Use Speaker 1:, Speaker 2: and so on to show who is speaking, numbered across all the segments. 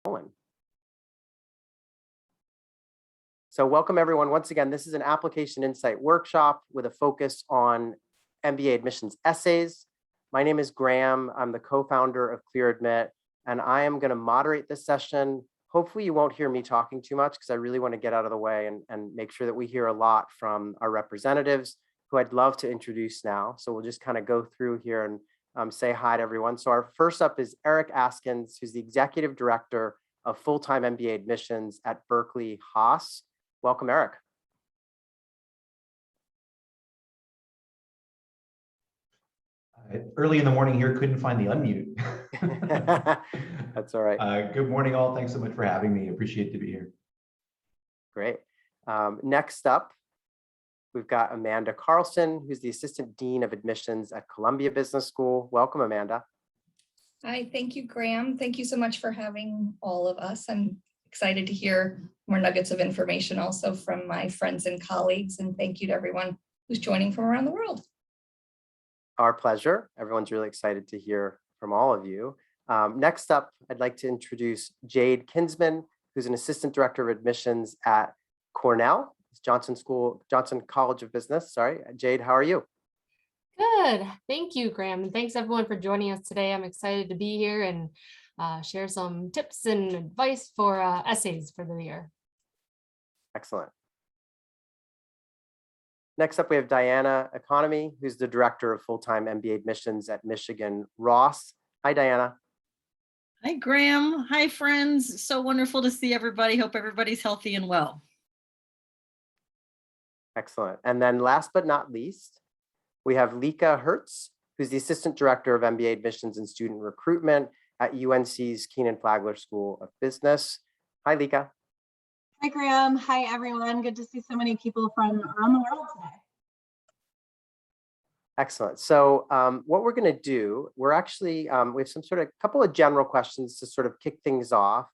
Speaker 1: So welcome everyone. Once again, this is an application insight workshop with a focus on MBA admissions essays. My name is Graham. I'm the co-founder of ClearAdmit, and I am going to moderate this session. Hopefully you won't hear me talking too much because I really want to get out of the way and make sure that we hear a lot from our representatives, who I'd love to introduce now. So we'll just kind of go through here and say hi to everyone. So our first up is Eric Askins, who's the Executive Director of Full-Time MBA Admissions at Berkeley Haas. Welcome, Eric.
Speaker 2: Early in the morning here, couldn't find the unmute.
Speaker 1: That's all right.
Speaker 2: Good morning, all. Thanks so much for having me. Appreciate to be here.
Speaker 1: Great. Next up, we've got Amanda Carlson, who's the Assistant Dean of Admissions at Columbia Business School. Welcome, Amanda.
Speaker 3: Hi, thank you, Graham. Thank you so much for having all of us. I'm excited to hear more nuggets of information also from my friends and colleagues. And thank you to everyone who's joining from around the world.
Speaker 1: Our pleasure. Everyone's really excited to hear from all of you. Next up, I'd like to introduce Jade Kinsman, who's an Assistant Director of Admissions at Cornell Johnson College of Business. Sorry, Jade, how are you?
Speaker 4: Good. Thank you, Graham. And thanks everyone for joining us today. I'm excited to be here and share some tips and advice for essays for the year.
Speaker 1: Excellent. Next up, we have Diana Economy, who's the Director of Full-Time MBA Admissions at Michigan Ross. Hi, Diana.
Speaker 5: Hi, Graham. Hi, friends. So wonderful to see everybody. Hope everybody's healthy and well.
Speaker 1: Excellent. And then last but not least, we have Lika Hertz, who's the Assistant Director of MBA Admissions and Student Recruitment at UNC's Kenan-Flagler School of Business. Hi, Lika.
Speaker 6: Hi, Graham. Hi, everyone. Good to see so many people from around the world today.
Speaker 1: Excellent. So what we're going to do, we're actually, we have some sort of couple of general questions to sort of kick things off.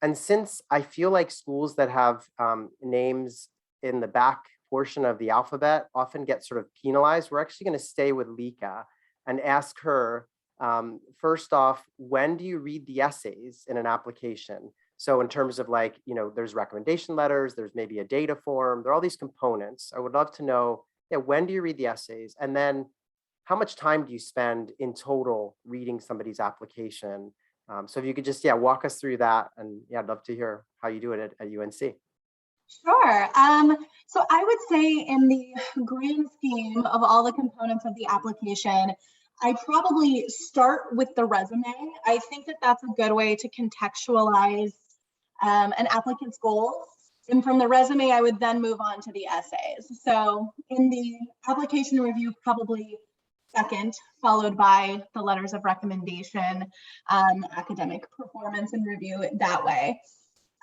Speaker 1: And since I feel like schools that have names in the back portion of the alphabet often get sort of penalized, we're actually going to stay with Lika and ask her, first off, when do you read the essays in an application? So in terms of like, you know, there's recommendation letters, there's maybe a data form, there are all these components. I would love to know, yeah, when do you read the essays? And then how much time do you spend in total reading somebody's application? So if you could just, walk us through that. And I'd love to hear how you do it at UNC.
Speaker 6: Sure. So I would say in the grand scheme of all the components of the application, I probably start with the resume. I think that that's a good way to contextualize an applicant's goals. And from the resume, I would then move on to the essays. So in the application review, probably second, followed by the letters of recommendation, academic performance and review that way.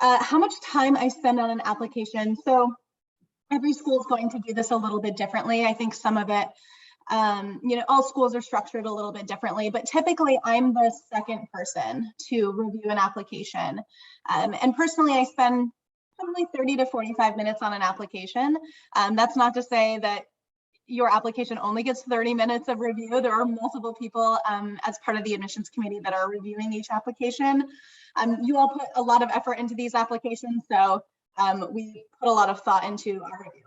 Speaker 6: How much time I spend on an application. So every school is going to do this a little bit differently. I think some of it, all schools are structured a little bit differently, but typically I'm the second person to review an application. And personally, I spend probably 30 to 45 minutes on an application. That's not to say that your application only gets 30 minutes of review. There are multiple people as part of the admissions committee that are reviewing each application. You all put a lot of effort into these applications, so we put a lot of thought into our review.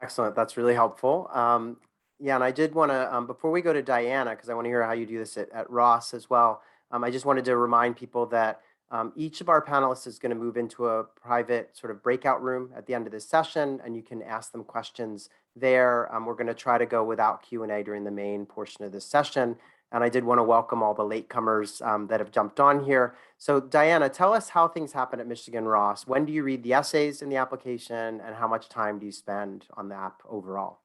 Speaker 1: Excellent. That's really helpful. And I did want to, before we go to Diana, because I want to hear how you do this at Ross as well, I just wanted to remind people that each of our panelists is going to move into a private sort of breakout room at the end of this session, and you can ask them questions there. We're going to try to go without Q&A during the main portion of this session. And I did want to welcome all the latecomers that have jumped on here. So Diana, tell us how things happen at Michigan Ross. When do you read the essays in the application, and how much time do you spend on the app overall?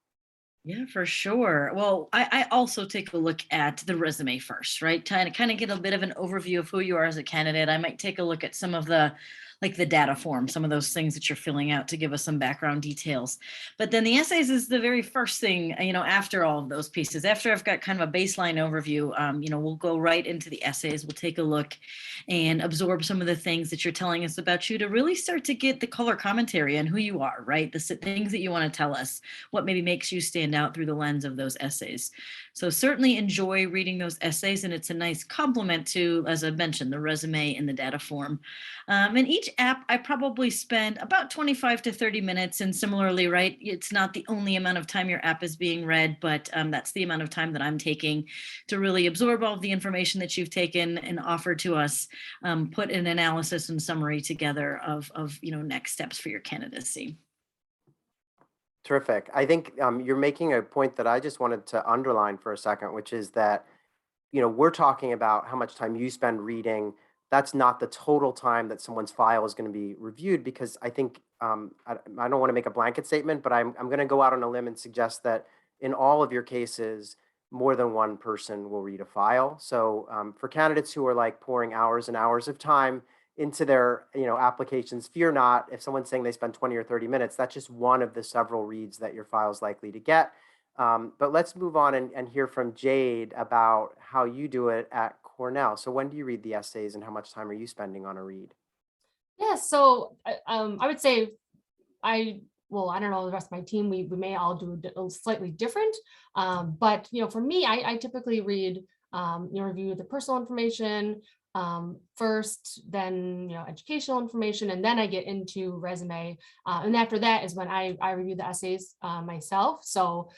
Speaker 5: Yeah, for sure. Well, I also take a look at the resume first, right? Kind of get a bit of an overview of who you are as a candidate. I might take a look at some of the data form, some of those things that you're filling out to give us some background details. But then the essays is the very first thing, after all of those pieces. After I've got kind of a baseline overview, we'll go right into the essays. We'll take a look and absorb some of the things that you're telling us about you to really start to get the color commentary on who you are, right? The things that you want to tell us, what maybe makes you stand out through the lens of those essays. So certainly enjoy reading those essays, and it's a nice complement to, as I mentioned, the resume and the data form. In each app, I probably spend about 25 to 30 minutes. And similarly, right, it's not the only amount of time your app is being read, but that's the amount of time that I'm taking to really absorb all of the information that you've taken and offered to us, put an analysis and summary together of next steps for your candidacy.
Speaker 1: Terrific. I think you're making a point that I just wanted to underline for a second, which is that, we're talking about how much time you spend reading. That's not the total time that someone's file is going to be reviewed, because I think, I don't want to make a blanket statement, but I'm going to go out on a limb and suggest that in all of your cases, more than one person will read a file. So for candidates who are like pouring hours and hours of time into their applications, fear not. If someone's saying they spend 20 or 30 minutes, that's just one of the several reads that your file is likely to get. But let's move on and hear from Jade about how you do it at Cornell. So when do you read the essays, and how much time are you spending on a read?
Speaker 4: Yeah, so I would say I don't know the rest of my team, we may all do a slightly different, but for me, I typically read, review the personal information first, then educational information, and then I get into resume, and after that is when I review the essays myself. So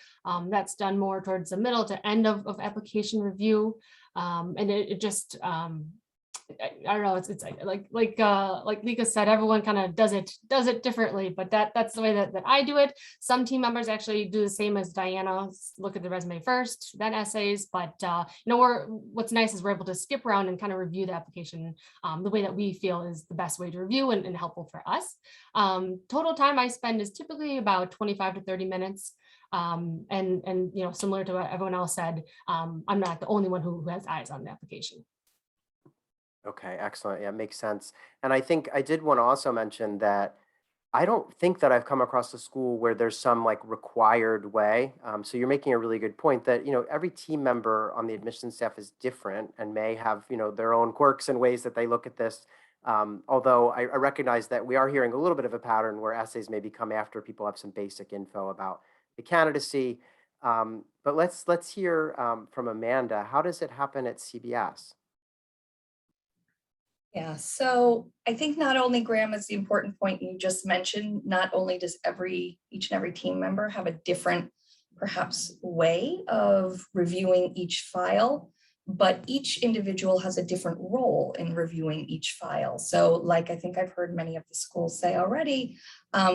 Speaker 4: that's done more towards the middle to end of application review, and it just I don't know, it's like Lika said, everyone kind of does it differently, but that's the way that I do it. Some team members actually do the same as Diana, look at the resume first, then essays, but what's nice is we're able to skip around and kind of review the application the way that we feel is the best way to review and helpful for us. Total time I spend is typically about 25 to 30 minutes. And similar to what everyone else said, I'm not the only one who has eyes on the application.
Speaker 1: Okay, excellent. Yeah, makes sense. And I think I did want to also mention that I don't think that I've come across a school where there's some like required way. So you're making a really good point that, every team member on the admissions staff is different and may have, their own quirks and ways that they look at this. Although I recognize that we are hearing a little bit of a pattern where essays maybe come after people have some basic info about the candidacy. But let's hear from Amanda. How does it happen at CBS?
Speaker 3: Yeah, so I think not only, Graham, is the important point you just mentioned, not only does each and every team member have a different, perhaps, way of reviewing each file, but each individual has a different role in reviewing each file. So like I think I've heard many of the schools say already,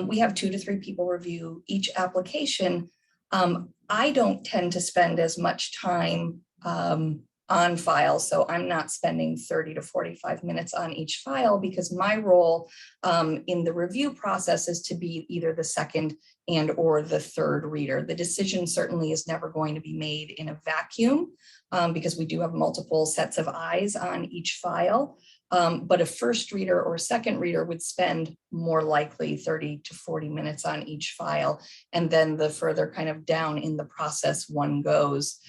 Speaker 3: we have 2 to 3 people review each application. I don't tend to spend as much time on files. So I'm not spending 30 to 45 minutes on each file, because my role in the review process is to be either the second and or the third reader. The decision certainly is never going to be made in a vacuum, because we do have multiple sets of eyes on each file. But a first reader or second reader would spend more likely 30 to 40 minutes on each file. And then the further kind of down in the process one goes,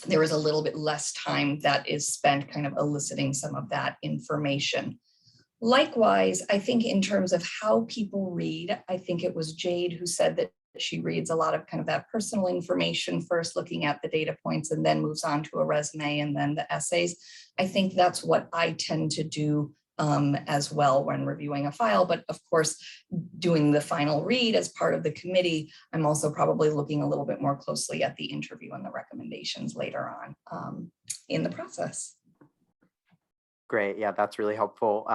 Speaker 3: there is a little bit less time that is spent kind of eliciting some of that information. Likewise, I think in terms of how people read, I think it was Jade who said that she reads a lot of kind of that personal information first, looking at the data points, and then moves on to a resume and then the essays. I think that's what I tend to do as well when reviewing a file. But of course, doing the final read as part of the committee, I'm also probably looking a little bit more closely at the interview and the recommendations later on in the process.
Speaker 1: Great. Yeah, that's really helpful.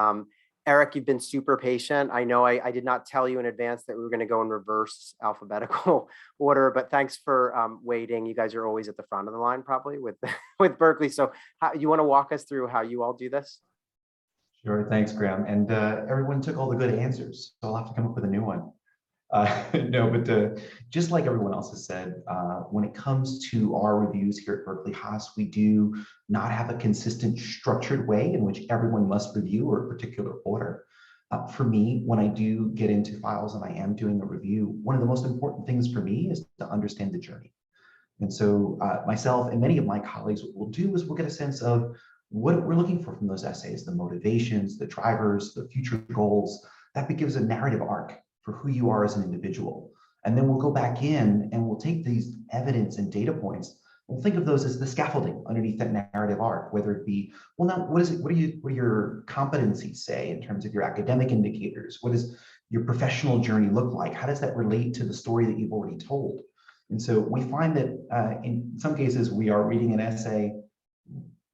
Speaker 1: Eric, you've been super patient. I know I did not tell you in advance that we were going to go in reverse alphabetical order, but thanks for waiting. You guys are always at the front of the line, probably with Berkeley. So you want to walk us through how you all do this?
Speaker 2: Sure, thanks, Graham. And everyone took all the good answers, so I'll have to come up with a new one. No, but just like everyone else has said, when it comes to our reviews here at Berkeley Haas, we do not have a consistent structured way in which everyone must review or a particular order. For me, when I do get into files and I am doing a review, one of the most important things for me is to understand the journey. And so myself and many of my colleagues, what we'll do is we'll get a sense of what we're looking for from those essays, the motivations, the drivers, the future goals. That gives a narrative arc for who you are as an individual. And then we'll go back in and we'll take these evidence and data points. We'll think of those as the scaffolding underneath that narrative arc, whether it be, well, now what is it? What do your competencies say in terms of your academic indicators? What does your professional journey look like? How does that relate to the story that you've already told? And so we find that in some cases we are reading an essay,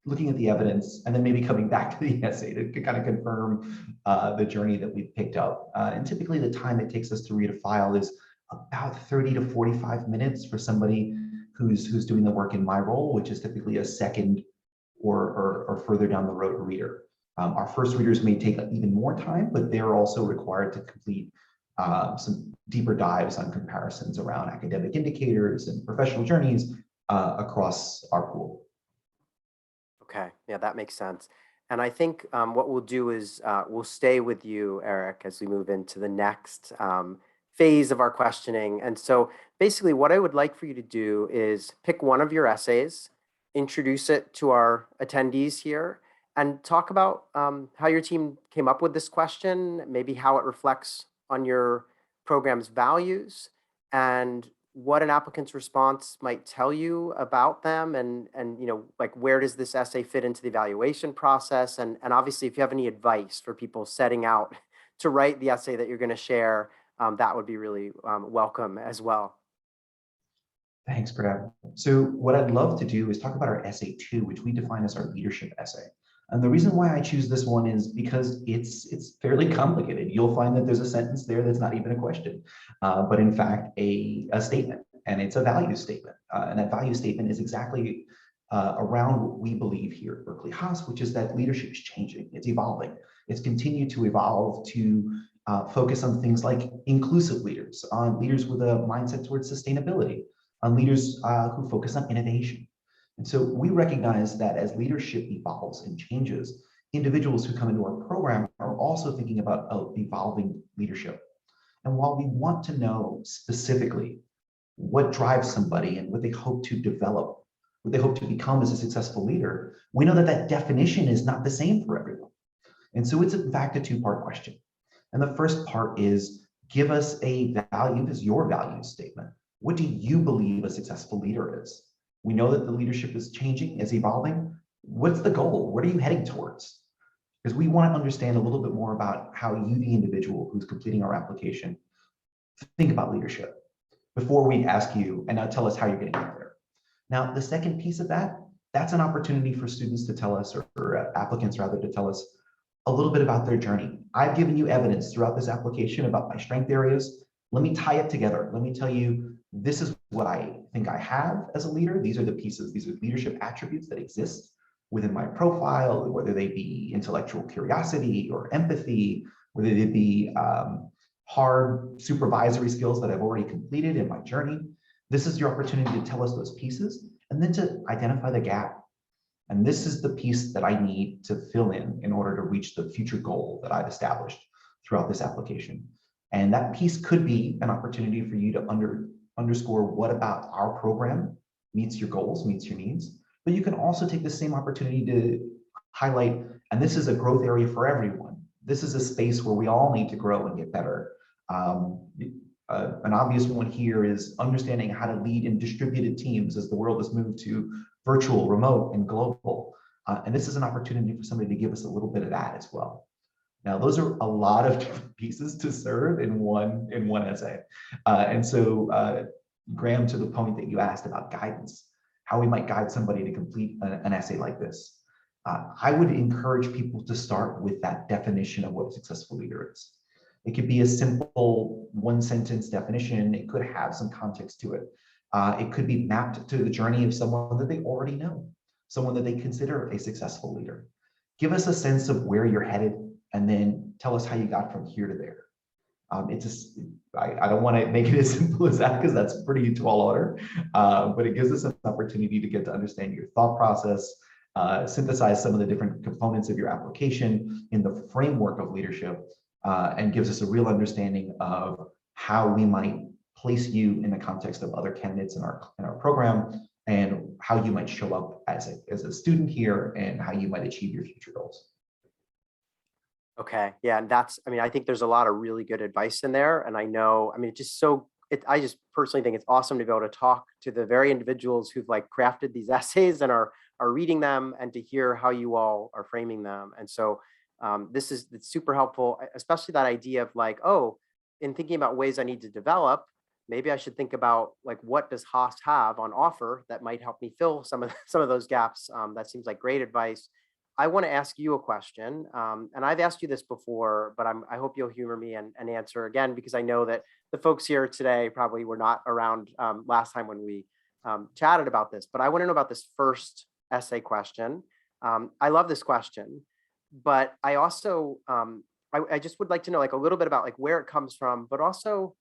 Speaker 2: looking at the evidence, and then maybe coming back to the essay to kind of confirm the journey that we've picked up. And typically the time it takes us to read a file is about 30 to 45 minutes for somebody who's doing the work in my role, which is typically a second or further down the road reader. Our first readers may take even more time, but they're also required to complete some deeper dives on comparisons around academic indicators and professional journeys across our pool.
Speaker 1: Okay, yeah, that makes sense. And I think what we'll do is we'll stay with you, Eric, as we move into the next phase of our questioning. And so basically what I would like for you to do is pick one of your essays, introduce it to our attendees here, and talk about how your team came up with this question, maybe how it reflects on your program's values, and what an applicant's response might tell you about them, and you know, like, where does this essay fit into the evaluation process, and obviously if you have any advice for people setting out to write the essay that you're going to share, that would be really welcome as well.
Speaker 2: Thanks, Graham. So what I'd love to do is talk about our essay 2, which we define as our leadership essay. And the reason why I choose this one is because it's fairly complicated. You'll find that there's a sentence there that's not even a question, but in fact a statement, and it's a value statement. And that value statement is exactly around what we believe here at Berkeley Haas, which is that leadership is changing, it's evolving. It's continued to evolve to focus on things like inclusive leaders, on leaders with a mindset towards sustainability, on leaders who focus on innovation. And so we recognize that as leadership evolves and changes, individuals who come into our program are also thinking about evolving leadership. And while we want to know specifically what drives somebody and what they hope to develop, what they hope to become as a successful leader, we know that that definition is not the same for everyone. And so it's in fact a two-part question. And the first part is, give us a value, this is your value statement. What do you believe a successful leader is? We know that the leadership is changing, is evolving. What's the goal? What are you heading towards? Because we want to understand a little bit more about how you, the individual who's completing our application, think about leadership before we ask you, and now tell us how you're getting out there. Now, the second piece of that, that's an opportunity for students to tell us, or applicants rather, to tell us a little bit about their journey. I've given you evidence throughout this application about my strength areas. Let me tie it together. Let me tell you, this is what I think I have as a leader. These are the pieces, these are leadership attributes that exist within my profile, whether they be intellectual curiosity or empathy, whether they be hard supervisory skills that I've already completed in my journey. This is your opportunity to tell us those pieces and then to identify the gap. And this is the piece that I need to fill in order to reach the future goal that I've established throughout this application. And that piece could be an opportunity for you to underscore what about our program meets your goals, meets your needs. But you can also take the same opportunity to highlight, and this is a growth area for everyone. This is a space where we all need to grow and get better. An obvious one here is understanding how to lead in distributed teams as the world has moved to virtual, remote, and global. And this is an opportunity for somebody to give us a little bit of that as well. Now, those are a lot of different pieces to serve in one essay. And so, Graham, to the point that you asked about guidance, how we might guide somebody to complete an essay like this, I would encourage people to start with that definition of what a successful leader is. It could be a simple one-sentence definition. It could have some context to it. It could be mapped to the journey of someone that they already know, someone that they consider a successful leader. Give us a sense of where you're headed, and then tell us how you got from here to there. It's just, I don't want to make it as simple as that because that's pretty tall order, but it gives us an opportunity to get to understand your thought process, synthesize some of the different components of your application in the framework of leadership, and gives us a real understanding of how we might place you in the context of other candidates in our program, and how you might show up as a student here, and how you might achieve your future goals.
Speaker 1: Okay, yeah, and I mean, I think there's a lot of really good advice in there, and I know, I mean, it's just so I just personally think it's awesome to be able to talk to the very individuals who've like crafted these essays and are reading them, and to hear how you all are framing them. And so it's super helpful, especially that idea of like, oh, in thinking about ways I need to develop, maybe I should think about like, what does Haas have on offer that might help me fill some of those gaps. That seems like great advice. I want to ask you a question, and I've asked you this before, but I hope you'll humor me and answer again, because I know that the folks here today probably were not around last time when we chatted about this. But I want to know about this first essay question. I love this question, but I also I just would like to know like a little bit about like where it comes from, but also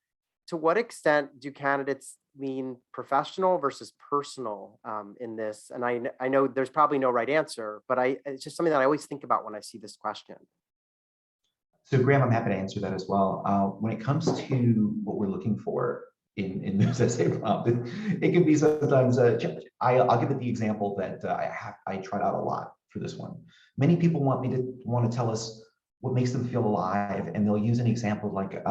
Speaker 1: to what extent do candidates mean professional versus personal in this? And I know there's probably no right answer, but it's just something that I always think about when I see this question.
Speaker 2: So Graham, I'm happy to answer that as well. When it comes to what we're looking for in this essay prompt, it can be sometimes I'll give it the example that I tried out a lot for this one. Many people want to tell us what makes them feel alive, and they'll use an example like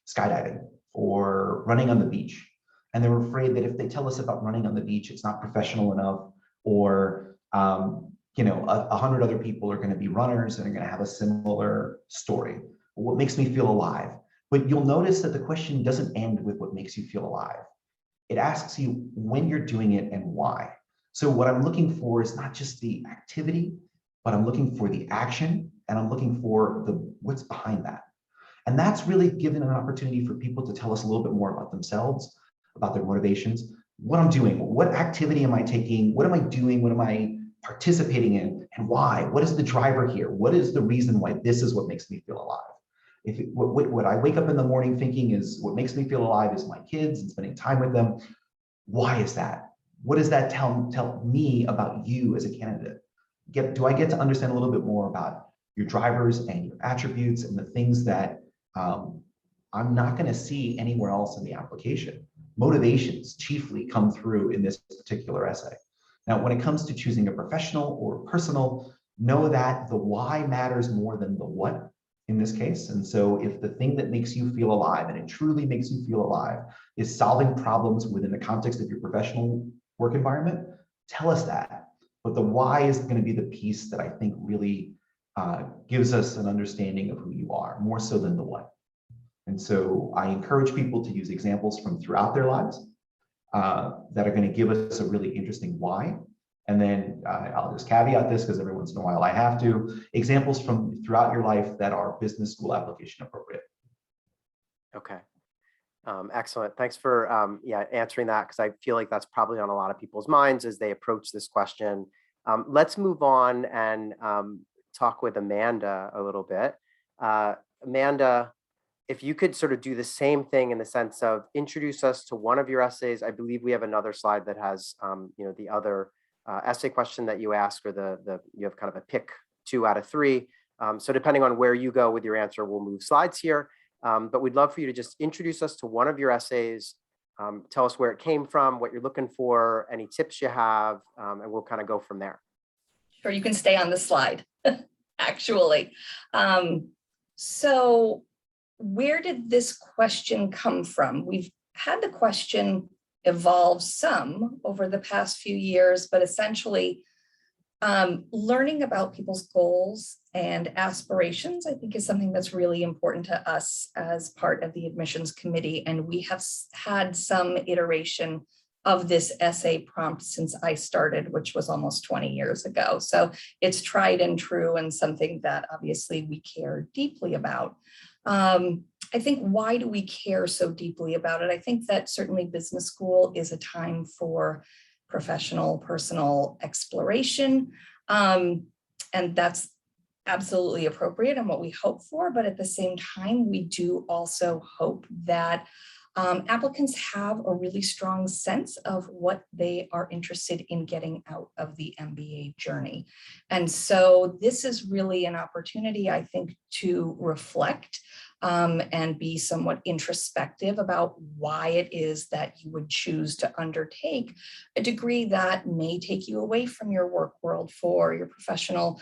Speaker 2: skydiving or running on the beach. And they're afraid that if they tell us about running on the beach, it's not professional enough, or 100 other people are going to be runners and are going to have a similar story. What makes me feel alive? But you'll notice that the question doesn't end with what makes you feel alive. It asks you when you're doing it and why. So what I'm looking for is not just the activity, but I'm looking for the action, and I'm looking for what's behind that. And that's really given an opportunity for people to tell us a little bit more about themselves, about their motivations, what I'm doing, what activity am I taking, what am I doing, what am I participating in, and why? What is the driver here? What is the reason why this is what makes me feel alive? What I wake up in the morning thinking is what makes me feel alive is my kids and spending time with them. Why is that? What does that tell me about you as a candidate? Do I get to understand a little bit more about your drivers and your attributes and the things that I'm not going to see anywhere else in the application? Motivations chiefly come through in this particular essay. Now, when it comes to choosing a professional or personal, know that the why matters more than the what in this case. And so if the thing that makes you feel alive, and it truly makes you feel alive, is solving problems within the context of your professional work environment, tell us that. But the why is going to be the piece that I think really gives us an understanding of who you are, more so than the what. And so I encourage people to use examples from throughout their lives that are going to give us a really interesting why. And then I'll just caveat this because every once in a while I have to, examples from throughout your life that are business school application appropriate.
Speaker 1: Okay. Excellent. Thanks for answering that, because I feel like that's probably on a lot of people's minds as they approach this question. Let's move on and talk with Amanda a little bit. Amanda, if you could sort of do the same thing in the sense of introduce us to one of your essays. I believe we have another slide that has the other essay question that you ask, or you have kind of a pick 2 out of 3. So depending on where you go with your answer, we'll move slides here. But we'd love for you to just introduce us to one of your essays, tell us where it came from, what you're looking for, any tips you have, and we'll kind of go from there.
Speaker 3: Sure, you can stay on the slide, actually. So where did this question come from? We've had the question evolve some over the past few years, but essentially learning about people's goals and aspirations, I think, is something that's really important to us as part of the admissions committee. And we have had some iteration of this essay prompt since I started, which was almost 20 years ago. So it's tried and true, and something that obviously we care deeply about. I think, why do we care so deeply about it? I think that certainly business school is a time for professional, personal exploration. And that's absolutely appropriate and what we hope for. But at the same time, we do also hope that applicants have a really strong sense of what they are interested in getting out of the MBA journey. And so this is really an opportunity, I think, to reflect and be somewhat introspective about why it is that you would choose to undertake a degree that may take you away from your work world for your professional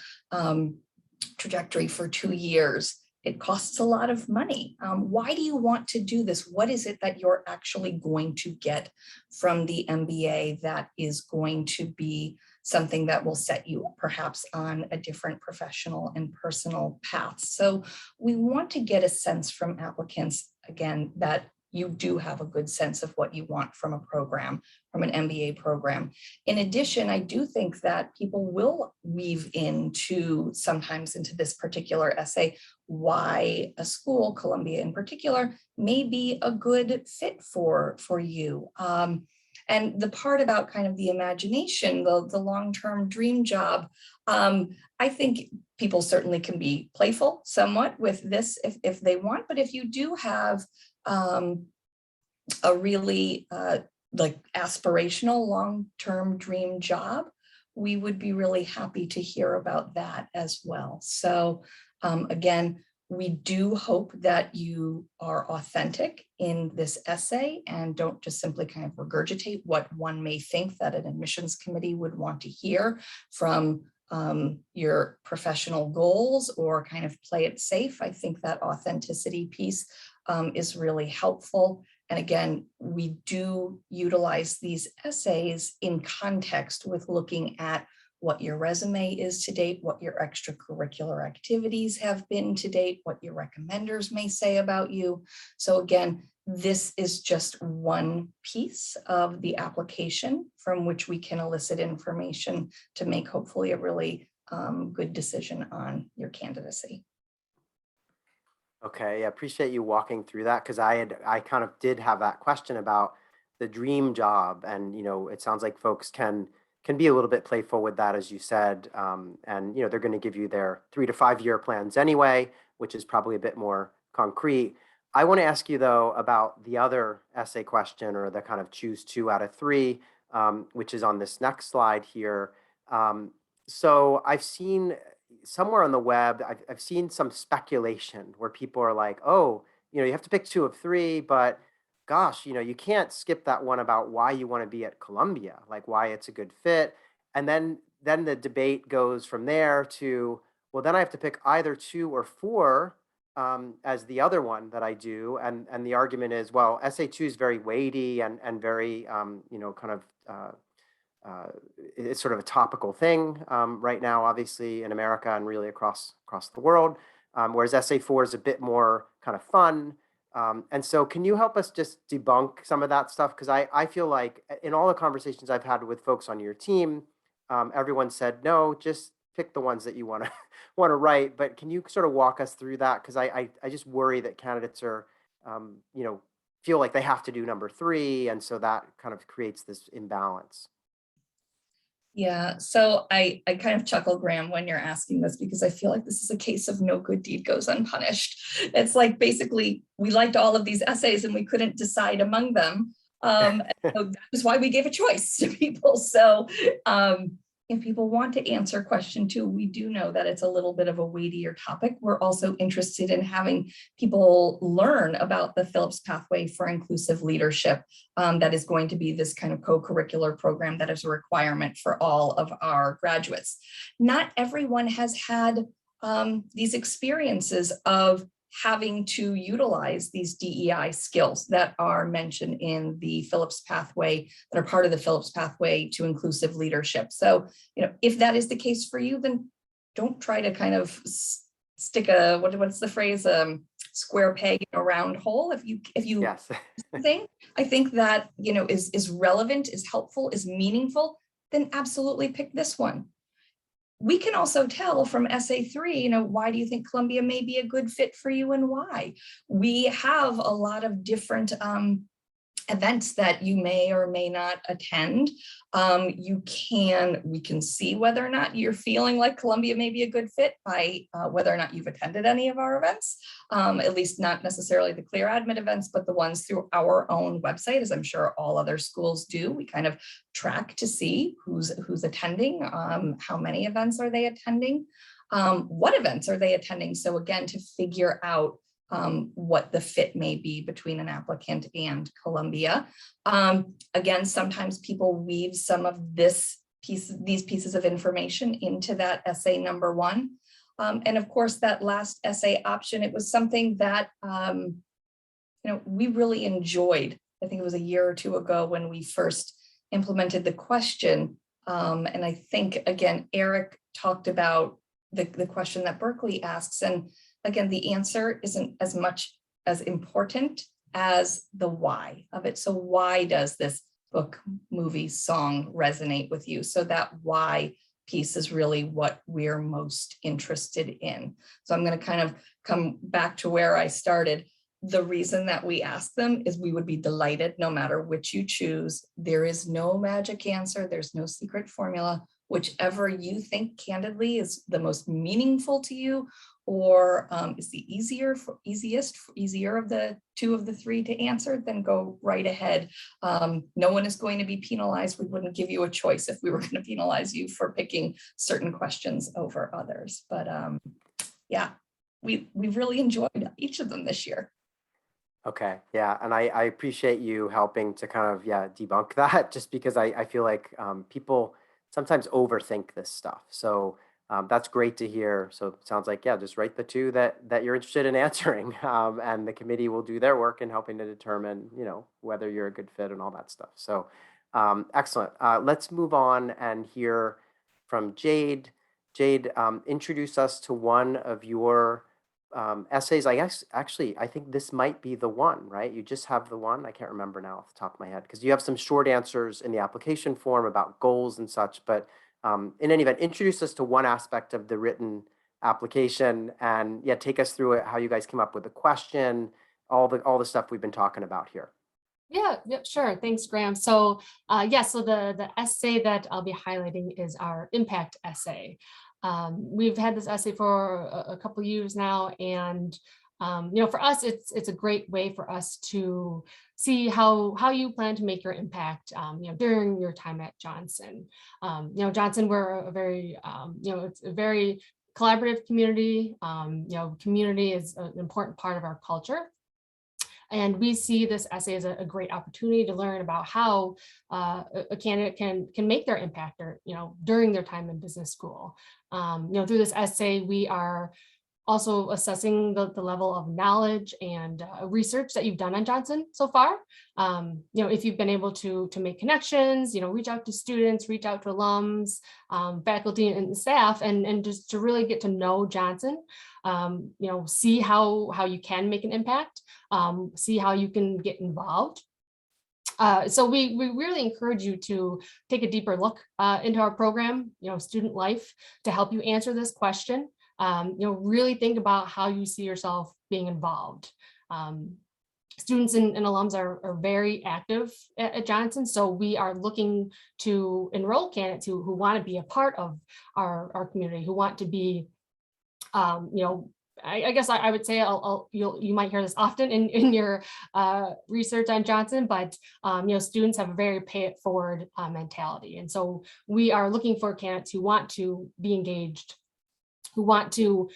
Speaker 3: trajectory for 2 years. it costs a lot of money. Why do you want to do this? What is it that you're actually going to get from the MBA that is going to be something that will set you perhaps on a different professional and personal path? So we want to get a sense from applicants, again, that you do have a good sense of what you want from a program, from an MBA program. In addition, I do think that people will weave sometimes into this particular essay, why a school, Columbia in particular, may be a good fit for you. And the part about kind of the imagination, the long-term dream job, I think people certainly can be playful somewhat with this if they want, but if you do have a really like aspirational long-term dream job, we would be really happy to hear about that as well. So again, we do hope that you are authentic in this essay and don't just simply kind of regurgitate what one may think that an admissions committee would want to hear from your professional goals, or kind of play it safe. I think that authenticity piece is really helpful. And again, we do utilize these essays in context with looking at what your resume is to date, what your extracurricular activities have been to date, what your recommenders may say about you. So again, this is just one piece of the application from which we can elicit information to make hopefully a really good decision on your candidacy.
Speaker 1: Okay, I appreciate you walking through that, because I kind of did have that question about the dream job, and it sounds like folks can be a little bit playful with that, as you said, and they're going to give you their 3 to 5 year plans anyway, which is probably a bit more concrete. I want to ask you though about the other essay question, or the kind of choose 2 out of 3, which is on this next slide here. So I've seen somewhere on the web, I've seen some speculation where people are like, oh, you have to pick 2 of 3, but gosh, you can't skip that one about why you want to be at Columbia, like why it's a good fit. And then the debate goes from there to, well, then I have to pick either 2 or 4 as the other one that I do. And the argument is, well, essay 2 is very weighty and very, kind of, it's sort of a topical thing right now, obviously in America and really across the world, whereas essay 4 is a bit more kind of fun. And so can you help us just debunk some of that stuff? Because I feel like in all the conversations I've had with folks on your team, everyone said, no, just pick the ones that you want to write. But can you sort of walk us through that? Because I just worry that candidates are, feel like they have to do number 3. And so that kind of creates this imbalance.
Speaker 3: Yeah, so I kind of chuckle, Graham, when you're asking this, because I feel like this is a case of no good deed goes unpunished. It's like basically we liked all of these essays and we couldn't decide among them. So that is why we gave a choice to people. So if people want to answer question 2, we do know that it's a little bit of a weightier topic. We're also interested in having people learn about the Phillips Pathway for Inclusive Leadership. That is going to be this kind of co-curricular program that is a requirement for all of our graduates. Not everyone has had these experiences of having to utilize these DEI skills that are mentioned in the Phillips Pathway, that are part of the Phillips Pathway to Inclusive Leadership. So, if that is the case for you, then don't try to kind of stick a, what's the phrase, square peg in a round hole. If you
Speaker 1: Yes.
Speaker 3: I think that, is relevant, is helpful, is meaningful, then absolutely pick this one. We can also tell from essay 3, why do you think Columbia may be a good fit for you and why? We have a lot of different events that you may or may not attend. We can see whether or not you're feeling like Columbia may be a good fit by whether or not you've attended any of our events, at least not necessarily the clear admit events, but the ones through our own website, as I'm sure all other schools do. We kind of track to see who's attending, how many events are they attending, what events are they attending. So again, to figure out what the fit may be between an applicant and Columbia. Again, sometimes people weave some of these pieces of information into that essay number 1. And of course, that last essay option, it was something that we really enjoyed. I think it was a year or two ago when we first implemented the question. And I think, again, Eric talked about the question that Berkeley asks. And again, the answer isn't as much as important as the why of it. So why does this book, movie, song resonate with you? So that why piece is really what we're most interested in. So I'm going to kind of come back to where I started. The reason that we ask them is we would be delighted no matter which you choose. There is no magic answer. There's no secret formula. Whichever you think candidly is the most meaningful to you, or is the easier of the two of the three to answer, then go right ahead. No one is going to be penalized. We wouldn't give you a choice if we were going to penalize you for picking certain questions over others. But yeah, we've really enjoyed each of them this year.
Speaker 1: Okay, yeah, and I appreciate you helping to kind of, debunk that, just because I feel like people sometimes overthink this stuff. So that's great to hear. So it sounds like, just write the two that you're interested in answering, and the committee will do their work in helping to determine, whether you're a good fit and all that stuff. So excellent. Let's move on and hear from Jade. Jade, introduce us to one of your essays. I guess, actually, I think this might be the one, right? You just have the one. I can't remember now off the top of my head, because you have some short answers in the application form about goals and such. But in any event, introduce us to one aspect of the written application, and take us through it, how you guys came up with the question, all the stuff we've been talking about here.
Speaker 4: Yeah, sure. Thanks, Graham. So so the essay that I'll be highlighting is our impact essay. We've had this essay for a couple of years now, and for us, it's a great way for us to see how you plan to make your impact, during your time at Johnson. Johnson, we're a very, it's a very collaborative community. Community is an important part of our culture. And we see this essay as a great opportunity to learn about how a candidate can make their impact, or, during their time in business school. Through this essay, we are also assessing the level of knowledge and research that you've done on Johnson so far. If you've been able to make connections, reach out to students, reach out to alums, faculty and staff, and just to really get to know Johnson. See how you can make an impact, see how you can get involved. So we really encourage you to take a deeper look into our program, student life, to help you answer this question. Really think about how you see yourself being involved. Students and alums are very active at Johnson, so we are looking to enroll candidates who want to be a part of our community, who want to be, I guess I would say you might hear this often in your research on Johnson, but students have a very pay it forward mentality, and so we are looking for candidates who want to be engaged, who want to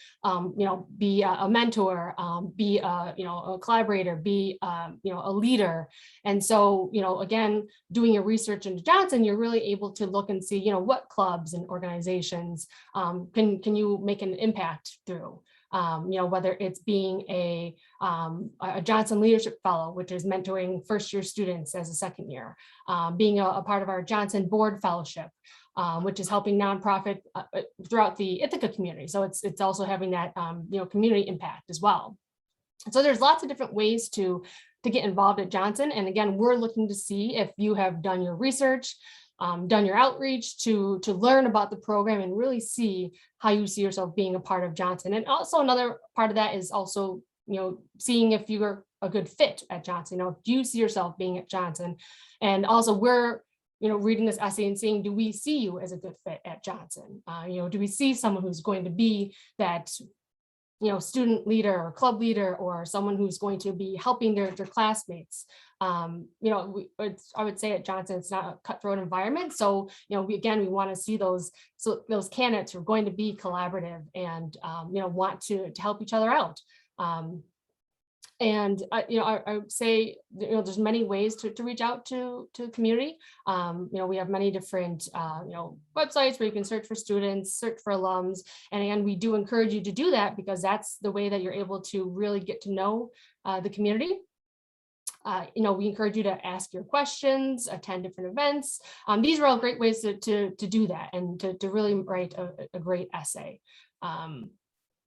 Speaker 4: be a mentor, be a collaborator, be a leader. And so again, doing your research into Johnson, you're really able to look and see what clubs and organizations can you make an impact through. Whether it's being a Johnson Leadership Fellow, which is mentoring first-year students as a second year, being a part of our Johnson Board Fellowship, which is helping nonprofit throughout the Ithaca community. So it's also having that community impact as well. So there's lots of different ways to get involved at Johnson. And again, we're looking to see if you have done your research, done your outreach to learn about the program and really see how you see yourself being a part of Johnson. And also another part of that is also, seeing if you're a good fit at Johnson. Do you see yourself being at Johnson? And also we're, reading this essay and seeing, do we see you as a good fit at Johnson? Do we see someone who's going to be that, student leader or club leader, or someone who's going to be helping their classmates? I would say at Johnson, it's not a cutthroat environment. So, we want to see those candidates who are going to be collaborative and, want to help each other out. I would say, there's many ways to reach out to the community. We have many different, websites where you can search for students, search for alums. And again, we do encourage you to do that because that's the way that you're able to really get to know the community. We encourage you to ask your questions, attend different events. These are all great ways to do that and to really write a great essay.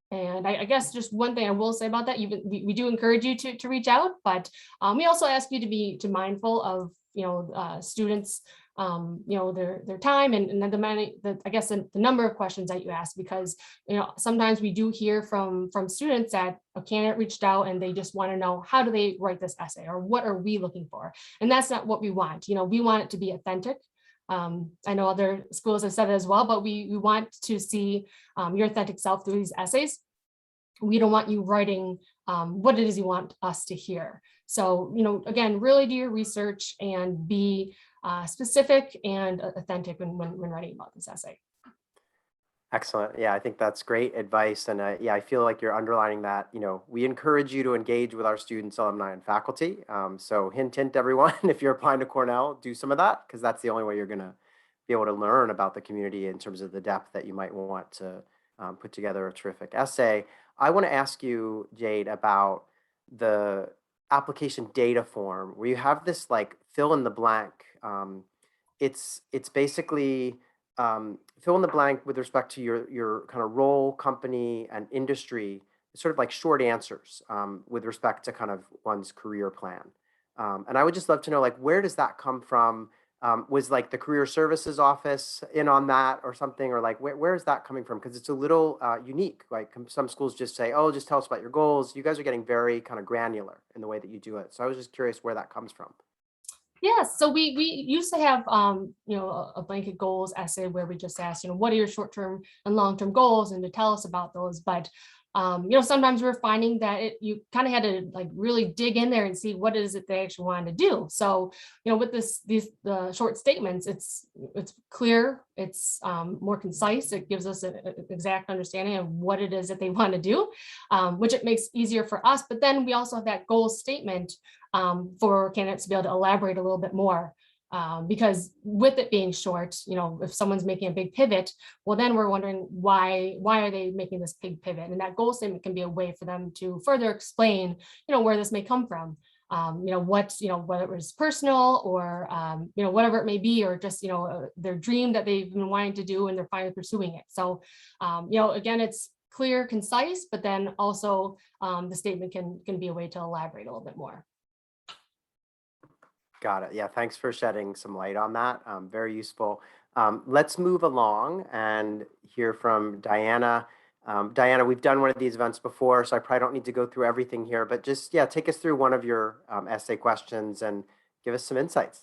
Speaker 4: And I guess just one thing I will say about that, we do encourage you to reach out, but we also ask you to be mindful of students, their time and then the number of questions that you ask, because sometimes we do hear from students that a candidate reached out and they just want to know, how do they write this essay, or what are we looking for? And that's not what we want. We want it to be authentic. I know other schools have said it as well, but we want to see your authentic self through these essays. We don't want you writing what it is you want us to hear. So, again, really do your research and be specific and authentic when writing about this essay.
Speaker 1: Excellent. Yeah, I think that's great advice. And I feel like you're underlining that, we encourage you to engage with our students, alumni, and faculty. So hint, everyone, if you're applying to Cornell, do some of that, because that's the only way you're going to be able to learn about the community in terms of the depth that you might want to put together a terrific essay. I want to ask you, Jade, about the application data form where you have this like fill in the blank. It's basically fill in the blank with respect to your kind of role, company, and industry, sort of like short answers with respect to kind of one's career plan. And I would just love to know, like, where does that come from? Was like the career services office in on that or something, or like where is that coming from? Because it's a little unique. Like some schools just say, oh, just tell us about your goals. You guys are getting very kind of granular in the way that you do it. So I was just curious where that comes from.
Speaker 4: Yes, so we used to have a blanket goals essay where we just asked, what are your short-term and long-term goals, and to tell us about those. But sometimes we're finding that you kind of had to like really dig in there and see what is it they actually wanted to do. So with these short statements, it's clear, it's more concise. It gives us an exact understanding of what it is that they want to do, which it makes easier for us. But then we also have that goal statement for candidates to be able to elaborate a little bit more. Because with it being short, if someone's making a big pivot, well, then we're wondering why are they making this big pivot? And that goal statement can be a way for them to further explain, where this may come from, whether it was personal or, whatever it may be, or just, their dream that they've been wanting to do and they're finally pursuing it. So, again, it's clear, concise, but then also the statement can be a way to elaborate a little bit more.
Speaker 1: Got it. Yeah, thanks for shedding some light on that. Very useful. Let's move along and hear from Diana. Diana, we've done one of these events before, so I probably don't need to go through everything here, but just, take us through one of your essay questions and give us some insights.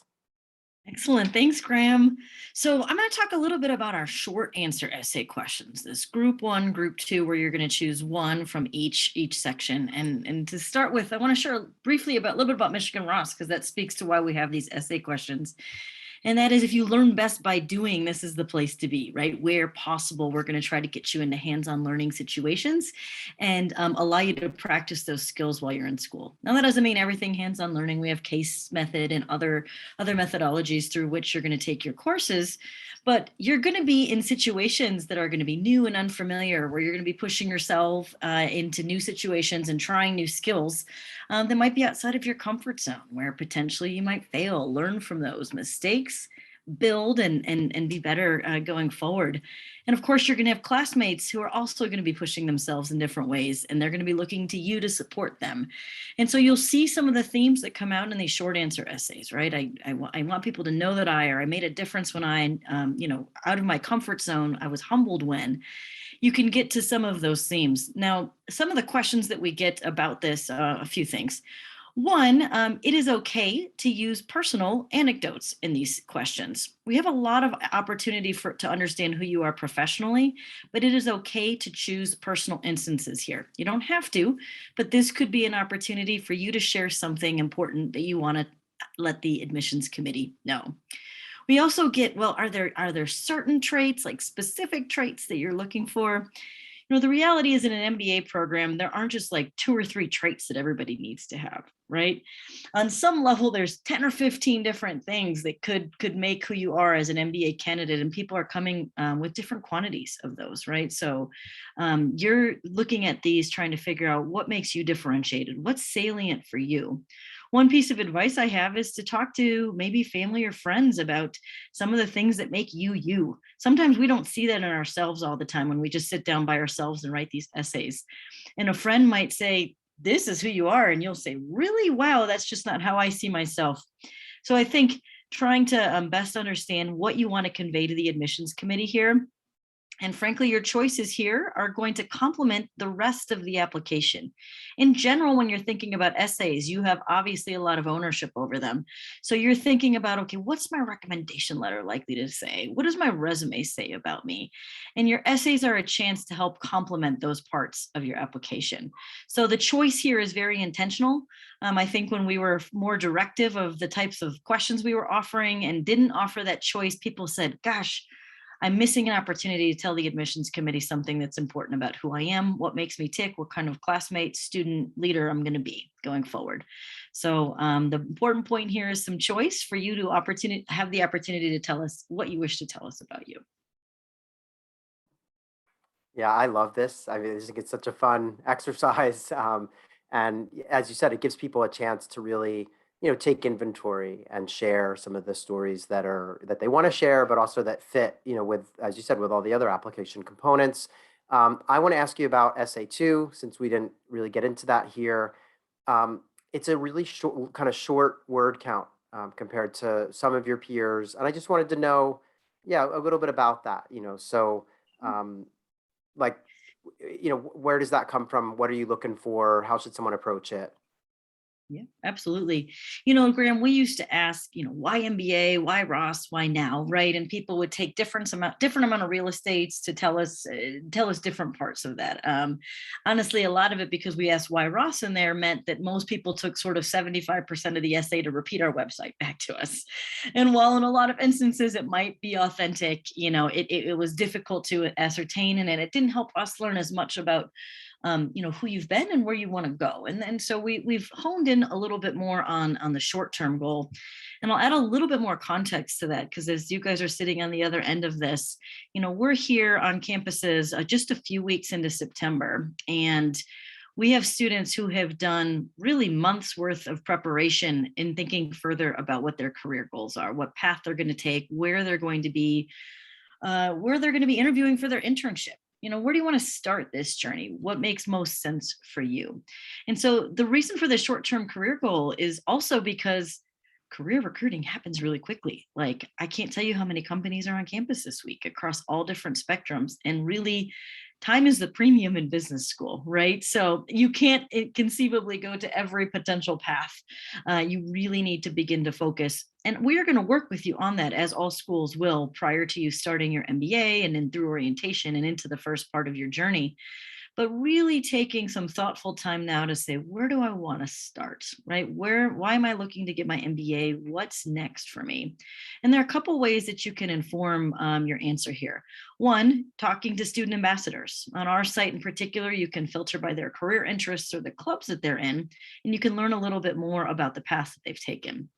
Speaker 5: Excellent. Thanks, Graham. So I'm going to talk a little bit about our short answer essay questions, this group 1, group 2, where you're going to choose one from each section. And to start with, I want to share briefly a little bit about Michigan Ross, because that speaks to why we have these essay questions. And that is, if you learn best by doing, this is the place to be, right? Where possible, we're going to try to get you into hands-on learning situations and allow you to practice those skills while you're in school. Now, that doesn't mean everything hands-on learning. We have case method and other methodologies through which you're going to take your courses, but you're going to be in situations that are going to be new and unfamiliar, where you're going to be pushing yourself into new situations and trying new skills that might be outside of your comfort zone, where potentially you might fail, learn from those mistakes, build and be better going forward. And of course, you're going to have classmates who are also going to be pushing themselves in different ways, and they're going to be looking to you to support them. And so you'll see some of the themes that come out in these short answer essays, right? I want people to know that I made a difference when I, out of my comfort zone, I was humbled when. You can get to some of those themes. Now, some of the questions that we get about this, a few things. One, it is okay to use personal anecdotes in these questions. We have a lot of opportunity to understand who you are professionally, but it is okay to choose personal instances here. You don't have to, but this could be an opportunity for you to share something important that you want to let the admissions committee know. We also get, well, are there certain traits, like specific traits that you're looking for? The reality is in an MBA program, there aren't just like 2 or 3 traits that everybody needs to have, right? On some level, there's 10 or 15 different things that could make who you are as an MBA candidate, and people are coming with different quantities of those, right? So you're looking at these, trying to figure out what makes you differentiated, what's salient for you. One piece of advice I have is to talk to maybe family or friends about some of the things that make you you. Sometimes we don't see that in ourselves all the time when we just sit down by ourselves and write these essays. And a friend might say, this is who you are. And you'll say, really? Wow, that's just not how I see myself. So I think trying to best understand what you want to convey to the admissions committee here. And frankly, your choices here are going to complement the rest of the application. In general, when you're thinking about essays, you have obviously a lot of ownership over them. So you're thinking about, okay, what's my recommendation letter likely to say? What does my resume say about me? And your essays are a chance to help complement those parts of your application. So the choice here is very intentional. I think when we were more directive of the types of questions we were offering and didn't offer that choice, people said, gosh, I'm missing an opportunity to tell the admissions committee something that's important about who I am, what makes me tick, what kind of classmate, student, leader I'm going to be going forward. So the important point here is some choice for you to have the opportunity to tell us what you wish to tell us about you.
Speaker 1: Yeah, I love this. I mean, I think it's such a fun exercise. And as you said, it gives people a chance to really, take inventory and share some of the stories that they want to share, but also that fit, with, as you said, with all the other application components. I want to ask you about SA2, since we didn't really get into that here. It's a really short word count compared to some of your peers. And I just wanted to know, a little bit about that, so like, where does that come from? What are you looking for? How should someone approach it?
Speaker 5: Yeah, absolutely. Graham, we used to ask, why MBA, why Ross, why now, right? And people would take different amount of real estates to tell us different parts of that. Honestly, a lot of it, because we asked why Ross in there, meant that most people took sort of 75% of the essay to repeat our website back to us. And while in a lot of instances it might be authentic, it was difficult to ascertain, and it didn't help us learn as much about who you've been and where you want to go. And so we've honed in a little bit more on the short-term goal. And I'll add a little bit more context to that, because as you guys are sitting on the other end of this, we're here on campuses just a few weeks into September. And we have students who have done really months worth of preparation in thinking further about what their career goals are, what path they're going to take, where they're going to be interviewing for their internship. Where do you want to start this journey? What makes most sense for you? And so the reason for the short-term career goal is also because career recruiting happens really quickly. Like, I can't tell you how many companies are on campus this week across all different spectrums. And really, time is the premium in business school, right? So you can't conceivably go to every potential path. You really need to begin to focus. And we are going to work with you on that, as all schools will, prior to you starting your MBA and then through orientation and into the first part of your journey. But really taking some thoughtful time now to say, where do I want to start, right? Why am I looking to get my MBA? What's next for me? And there are a couple ways that you can inform your answer here. One, talking to student ambassadors. On our site in particular, you can filter by their career interests or the clubs that they're in, and you can learn a little bit more about the path that they've taken.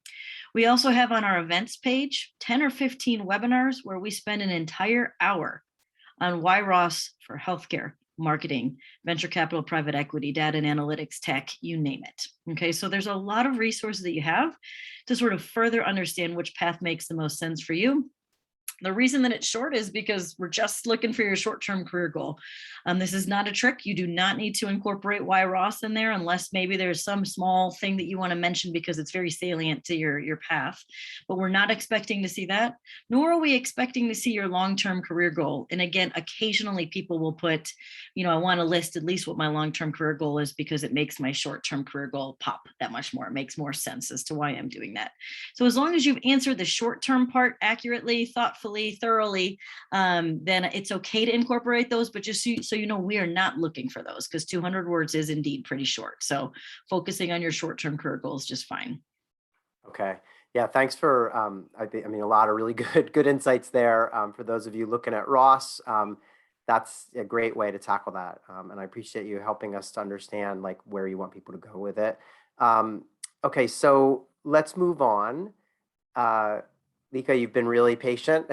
Speaker 5: We also have on our events page 10 or 15 webinars where we spend an entire hour on why Ross for healthcare, marketing, venture capital, private equity, data and analytics, tech, you name it. Okay, so there's a lot of resources that you have to sort of further understand which path makes the most sense for you. The reason that it's short is because we're just looking for your short-term career goal. This is not a trick. You do not need to incorporate why Ross in there unless maybe there's some small thing that you want to mention because it's very salient to your path. But we're not expecting to see that, nor are we expecting to see your long-term career goal. And again, occasionally people will put, I want to list at least what my long-term career goal is because it makes my short-term career goal pop that much more. It makes more sense as to why I'm doing that. So as long as you've answered the short-term part accurately, thoughtfully, thoroughly, then it's okay to incorporate those, but just so we are not looking for those, because 200 words is indeed pretty short. So focusing on your short-term career goal is just fine.
Speaker 1: Okay. Yeah, thanks for, a lot of really good insights there. For those of you looking at Ross, that's a great way to tackle that. And I appreciate you helping us to understand like where you want people to go with it. Okay, so let's move on. Lika, you've been really patient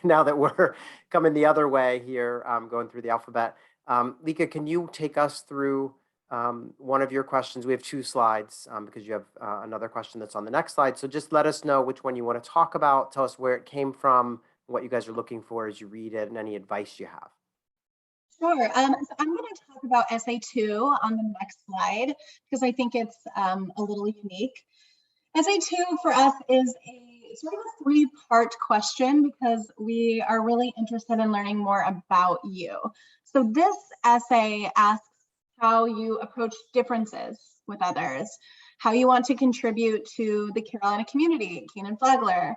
Speaker 1: now that we're coming the other way here, going through the alphabet. Lika, can you take us through one of your questions? We have 2 slides because you have another question that's on the next slide. So just let us know which one you want to talk about. Tell us where it came from, what you guys are looking for as you read it, and any advice you have.
Speaker 6: Sure. So I'm going to talk about essay 2 on the next slide because I think it's a little unique. Essay 2 for us is a sort of a 3-part question because we are really interested in learning more about you. So this essay asks how you approach differences with others, how you want to contribute to the Carolina community, Kenan-Flagler,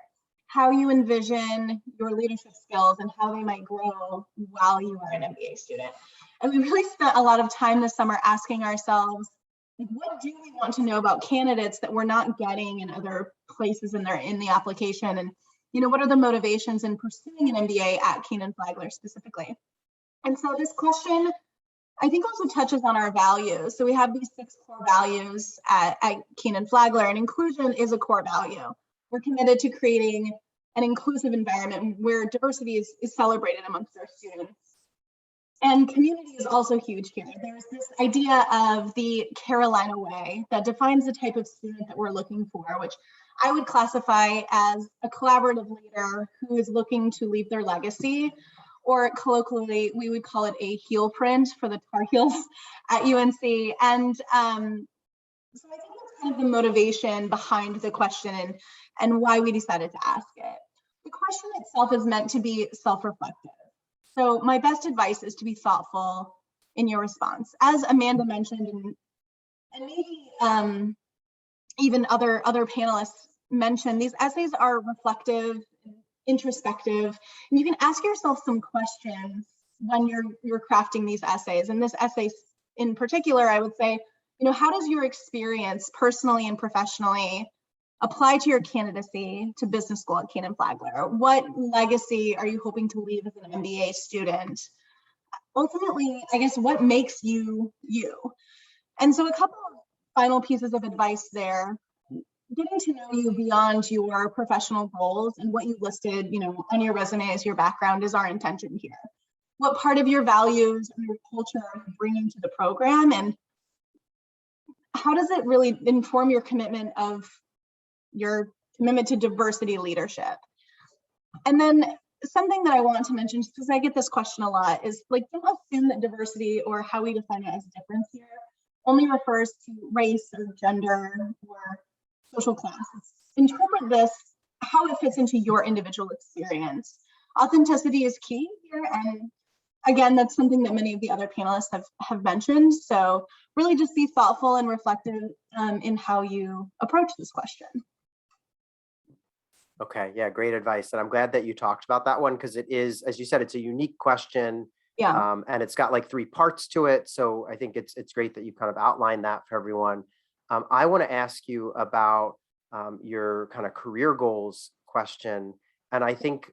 Speaker 6: how you envision your leadership skills and how they might grow while you are an MBA student. And we really spent a lot of time this summer asking ourselves, what do we want to know about candidates that we're not getting in other places in the application? And, what are the motivations in pursuing an MBA at Kenan-Flagler specifically? And so this question, I think, also touches on our values. So we have these 6 core values at Kenan-Flagler, and inclusion is a core value. We're committed to creating an inclusive environment where diversity is celebrated amongst our students. And community is also huge here. There's this idea of the Carolina way that defines the type of student that we're looking for, which I would classify as a collaborative leader who is looking to leave their legacy, or colloquially, we would call it a heel print for the Tar Heels at UNC. And so I think that's kind of the motivation behind the question and why we decided to ask it. The question itself is meant to be self-reflective. So my best advice is to be thoughtful in your response. As Amanda mentioned, and maybe even other panelists mentioned, these essays are reflective, introspective, and you can ask yourself some questions when you're crafting these essays. And this essay in particular, I would say, how does your experience personally and professionally apply to your candidacy to business school at Kenan-Flagler? What legacy are you hoping to leave as an MBA student? Ultimately, I guess, what makes you you? And so a couple of final pieces of advice there. Getting to know you beyond your professional goals and what you listed, on your resume as your background is our intention here. What part of your values or your culture are you bringing to the program, and how does it really inform your commitment to diversity leadership? And then something that I want to mention, just because I get this question a lot, is like, don't assume that diversity, or how we define it as difference here, only refers to race or gender or social class. Interpret this how it fits into your individual experience. Authenticity is key here, and again, that's something that many of the other panelists have mentioned. So really just be thoughtful and reflective in how you approach this question.
Speaker 1: Okay, yeah, great advice. And I'm glad that you talked about that one, because it is, as you said, it's a unique question.
Speaker 6: Yeah.
Speaker 1: And it's got like 3 parts to it. So I think it's great that you kind of outlined that for everyone. I want to ask you about your kind of career goals question. And I think,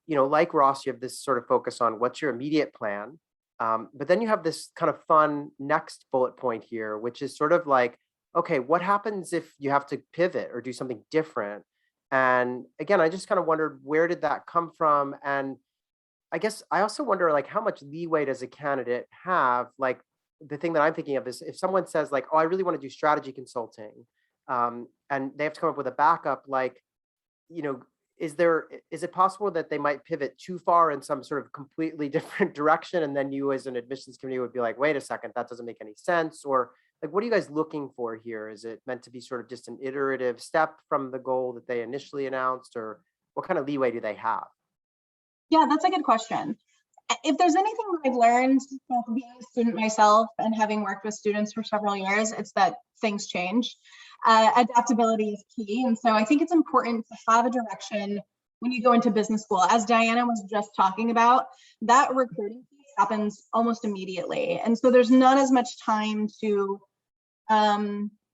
Speaker 1: like Ross, you have this sort of focus on what's your immediate plan. But then you have this kind of fun next bullet point here, which is sort of like, okay, what happens if you have to pivot or do something different? And again, I just kind of wondered, where did that come from? And I guess I also wonder, like, how much leeway does a candidate have? Like, the thing that I'm thinking of is if someone says like, oh, I really want to do strategy consulting, and they have to come up with a backup, like, is it possible that they might pivot too far in some sort of completely different direction? And then you as an admissions committee would be like, wait a second, that doesn't make any sense. Or like, what are you guys looking for here? Is it meant to be sort of just an iterative step from the goal that they initially announced, or what kind of leeway do they have?
Speaker 6: Yeah, that's a good question. If there's anything that I've learned from being a student myself and having worked with students for several years, it's that things change. Adaptability is key. And so I think it's important to have a direction when you go into business school. As Diana was just talking about, that recruiting piece happens almost immediately. And so there's not as much time to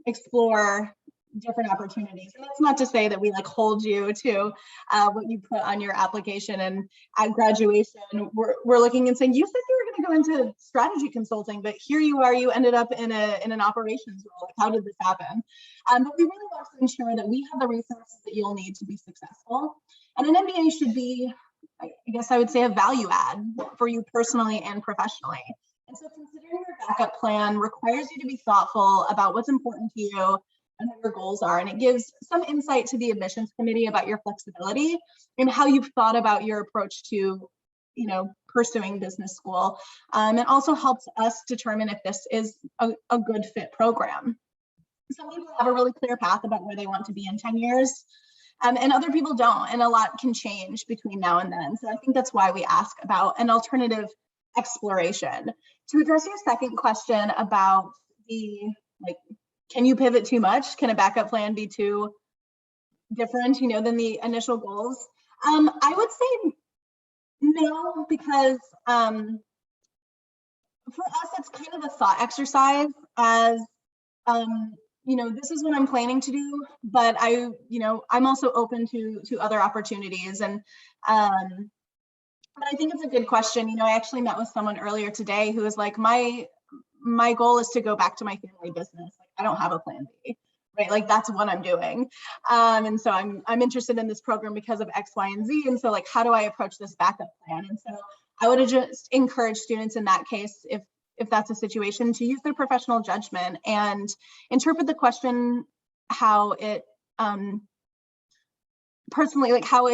Speaker 6: explore different opportunities. And that's not to say that we like hold you to what you put on your application. And at graduation, we're looking and saying, you said you were going to go into strategy consulting, but here you are, you ended up in an operations role. Like, how did this happen? But we really want to ensure that we have the resources that you'll need to be successful. And an MBA should be, I guess I would say, a value add for you personally and professionally. And so considering your backup plan requires you to be thoughtful about what's important to you and what your goals are. And it gives some insight to the admissions committee about your flexibility and how you've thought about your approach to, pursuing business school. It also helps us determine if this is a good fit program. Some people have a really clear path about where they want to be in 10 years. And other people don't, and a lot can change between now and then. So I think that's why we ask about an alternative exploration. To address your second question about can you pivot too much? Can a backup plan be too different, than the initial goals? I would say no, because for us, it's kind of a thought exercise as, this is what I'm planning to do, but I'm also open to other opportunities. And, but I think it's a good question. I actually met with someone earlier today who was like, my goal is to go back to my family business. Like, I don't have a plan B, right? Like, that's what I'm doing. And so I'm interested in this program because of X, Y, and Z. And so like, how do I approach this backup plan? And so I would just encourage students in that case, if that's a situation, to use their professional judgment and interpret the question how it personally, like how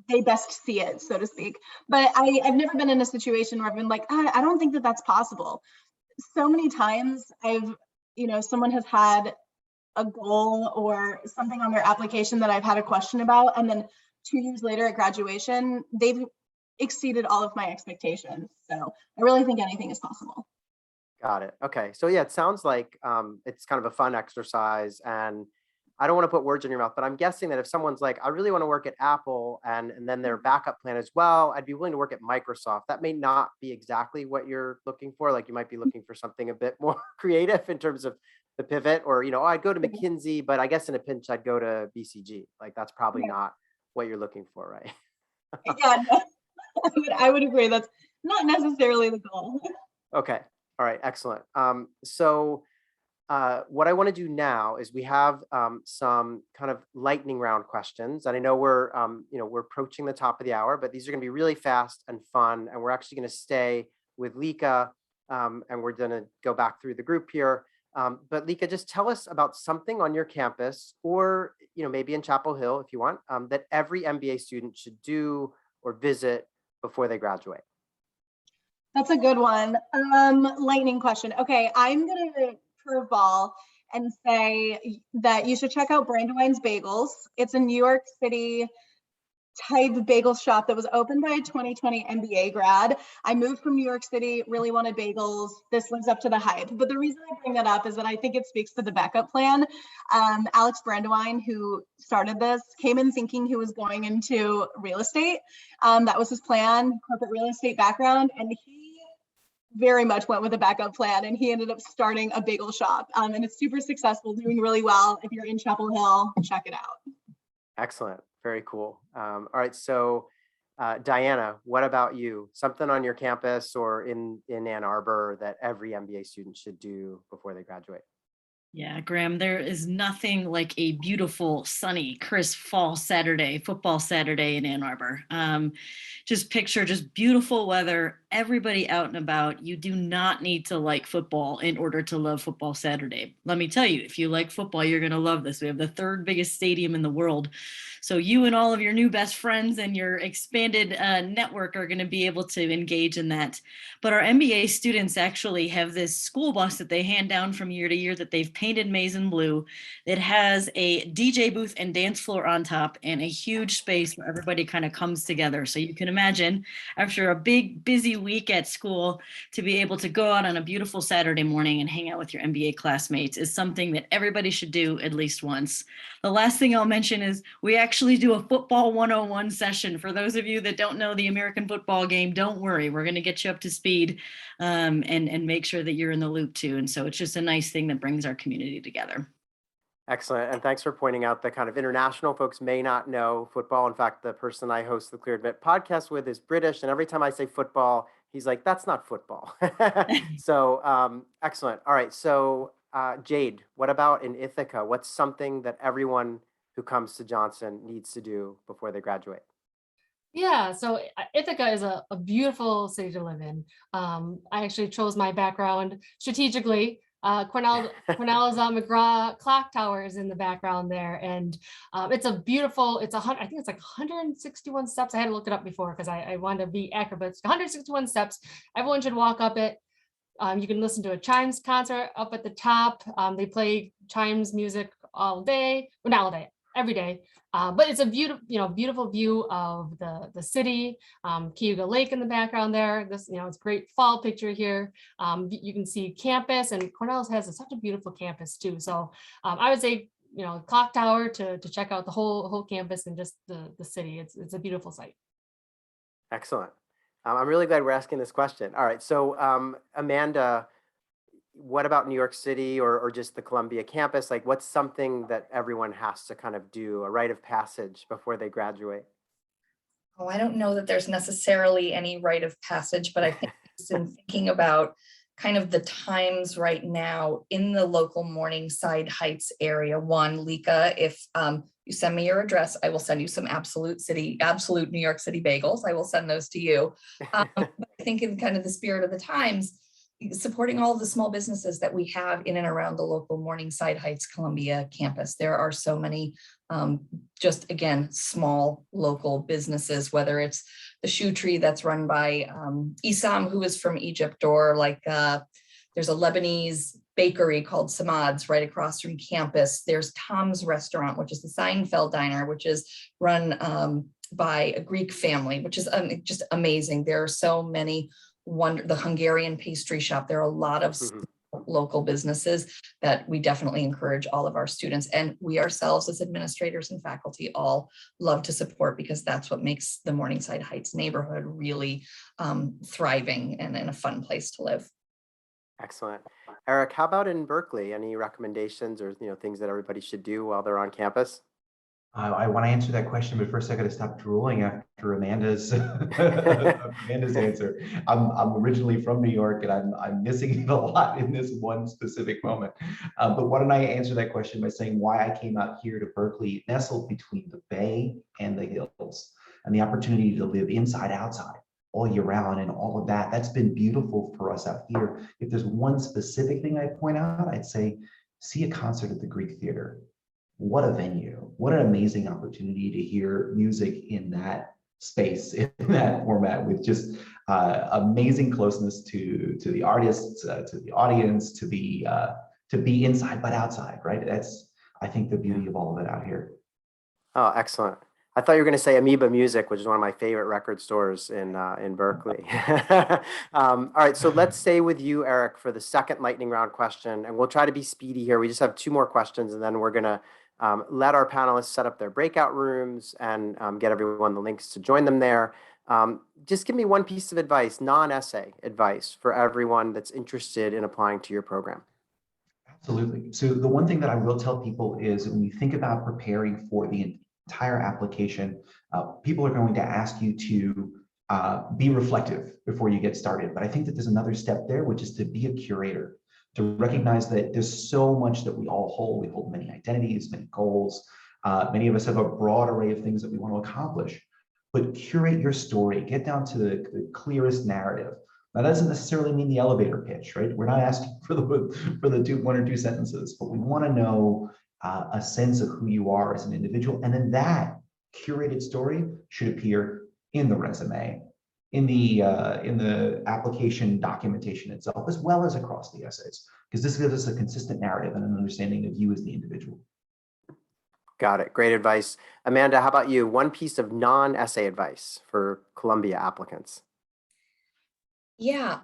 Speaker 6: they best see it, so to speak. But I've never been in a situation where I've been like, I don't think that that's possible. So many times someone has had a goal or something on their application that I've had a question about, and then 2 years later at graduation, they've exceeded all of my expectations. So I really think anything is possible.
Speaker 1: Got it. Okay. So yeah, it sounds like it's kind of a fun exercise, and I don't want to put words in your mouth, but I'm guessing that if someone's like, I really want to work at Apple and then their backup plan as well, I'd be willing to work at Microsoft. That may not be exactly what you're looking for. Like, you might be looking for something a bit more creative in terms of the pivot, or, I'd go to McKinsey, but I guess in a pinch, I'd go to BCG. Like, that's probably not what you're looking for, right?
Speaker 6: Yeah, no, I would agree. That's not necessarily the goal.
Speaker 1: Okay. All right. Excellent. So what I want to do now is we have some kind of lightning round questions. And I know we're approaching the top of the hour, but these are going to be really fast and fun. And we're actually going to stay with Lika, and we're going to go back through the group here. But Lika, just tell us about something on your campus, or maybe in Chapel Hill if you want, that every MBA student should do or visit before they graduate.
Speaker 6: That's a good one. Lightning question. Okay, I'm gonna curveball and say that you should check out Brandewine's Bagels. It's a New York City type bagel shop that was opened by a 2020 MBA grad. I moved from New York City, really wanted bagels. This lives up to the hype. But the reason I bring that up is that I think it speaks to the backup plan. Alex Brandewine, who started this, came in thinking he was going into real estate. That was his plan, corporate real estate background. And he very much went with a backup plan, and he ended up starting a bagel shop. And it's super successful, doing really well. If you're in Chapel Hill, check it out.
Speaker 1: Excellent. Very cool. All right. So Diana, what about you? Something on your campus or in Ann Arbor that every MBA student should do before they graduate?
Speaker 5: Yeah, Graham, there is nothing like a beautiful, sunny, crisp fall Saturday, football Saturday in Ann Arbor. Just picture just beautiful weather, everybody out and about. You do not need to like football in order to love football Saturday. Let me tell you, if you like football, you're going to love this. We have the third biggest stadium in the world. So you and all of your new best friends and your expanded network are going to be able to engage in that. But our MBA students actually have this school bus that they hand down from year to year that they've painted maize and blue. It has a DJ booth and dance floor on top and a huge space where everybody kind of comes together. So you can imagine, after a big, busy week at school, to be able to go out on a beautiful Saturday morning and hang out with your MBA classmates is something that everybody should do at least once. The last thing I'll mention is we actually do a football 101 session. For those of you that don't know the American football game, don't worry. We're going to get you up to speed and make sure that you're in the loop too. And so it's just a nice thing that brings our community together.
Speaker 1: Excellent. And thanks for pointing out that kind of international folks may not know football. In fact, the person I host the Clear Admit podcast with is British. And every time I say football, he's like, that's not football. So excellent. All right. So Jade, what about in Ithaca? What's something that everyone who comes to Johnson needs to do before they graduate?
Speaker 4: Yeah, so Ithaca is a beautiful city to live in. I actually chose my background strategically. Cornell's McGraw clock tower is in the background there, and it's a beautiful. I think it's like 161 steps. I had to look it up before because I wanted to be accurate, but it's 161 steps. Everyone should walk up it. You can listen to a chimes concert up at the top. They play chimes music all day, well, not all day, every day. But it's a beautiful view of the city, Cayuga Lake in the background there. This, it's a great fall picture here. You can see campus, and Cornell has such a beautiful campus too. So I would say, clock tower to check out the whole campus and just the city. It's a beautiful site.
Speaker 1: Excellent. I'm really glad we're asking this question. All right. So Amanda, what about New York City or just the Columbia campus? Like, what's something that everyone has to kind of do, a rite of passage before they graduate?
Speaker 3: Oh, I don't know that there's necessarily any rite of passage, but I think just in thinking about kind of the times right now in the local Morningside Heights area. One, Lika, if you send me your address, I will send you some absolute New York City bagels. I will send those to you. But I think in kind of the spirit of the times, supporting all of the small businesses that we have in and around the local Morningside Heights Columbia campus. There are so many, just again, small local businesses, whether it's the shoe tree that's run by Isam, who is from Egypt, or like there's a Lebanese bakery called Samad's right across from campus. There's Tom's Restaurant, which is the Seinfeld Diner, which is run by a Greek family, which is just amazing. There are so many the Hungarian pastry shop. There are a lot of local businesses that we definitely encourage all of our students, and we ourselves as administrators and faculty all love to support, because that's what makes the Morningside Heights neighborhood really thriving and a fun place to live.
Speaker 1: Excellent. Eric, how about in Berkeley? Any recommendations or things that everybody should do while they're on campus?
Speaker 2: I want to answer that question, but first I got to stop drooling after Amanda's Amanda's answer. I'm originally from New York, and I'm missing it a lot in this one specific moment. But why don't I answer that question by saying why I came out here to Berkeley, nestled between the Bay and the hills, and the opportunity to live inside, outside, all year round, and all of that. That's been beautiful for us out here. If there's one specific thing I'd point out, I'd say see a concert at the Greek Theater. What a venue, what an amazing opportunity to hear music in that space, in that format, with just amazing closeness to the artists, to the audience, to be inside but outside, right? That's, I think, the beauty of all of it out here.
Speaker 1: Oh, excellent. I thought you were going to say Amoeba Music, which is one of my favorite record stores in Berkeley. All right, so let's stay with you, Eric, for the second lightning round question, and we'll try to be speedy here. We just have 2 more questions, and then we're going to let our panelists set up their breakout rooms and get everyone the links to join them there. Just give me one piece of advice, non-essay advice, for everyone that's interested in applying to your program.
Speaker 2: Absolutely. So the one thing that I will tell people is when you think about preparing for the entire application, people are going to ask you to be reflective before you get started. But I think that there's another step there, which is to be a curator, to recognize that there's so much that we all hold. We hold many identities, many goals. Many of us have a broad array of things that we want to accomplish. But curate your story, get down to the clearest narrative. Now, that doesn't necessarily mean the elevator pitch, right? We're not asking for the 1 or 2 sentences, but we want to know a sense of who you are as an individual. And then that curated story should appear in the resume, in the application documentation itself, as well as across the essays, because this gives us a consistent narrative and an understanding of you as the individual.
Speaker 1: Got it. Great advice. Amanda, how about you? One piece of non-essay advice for Columbia applicants.
Speaker 3: Yeah,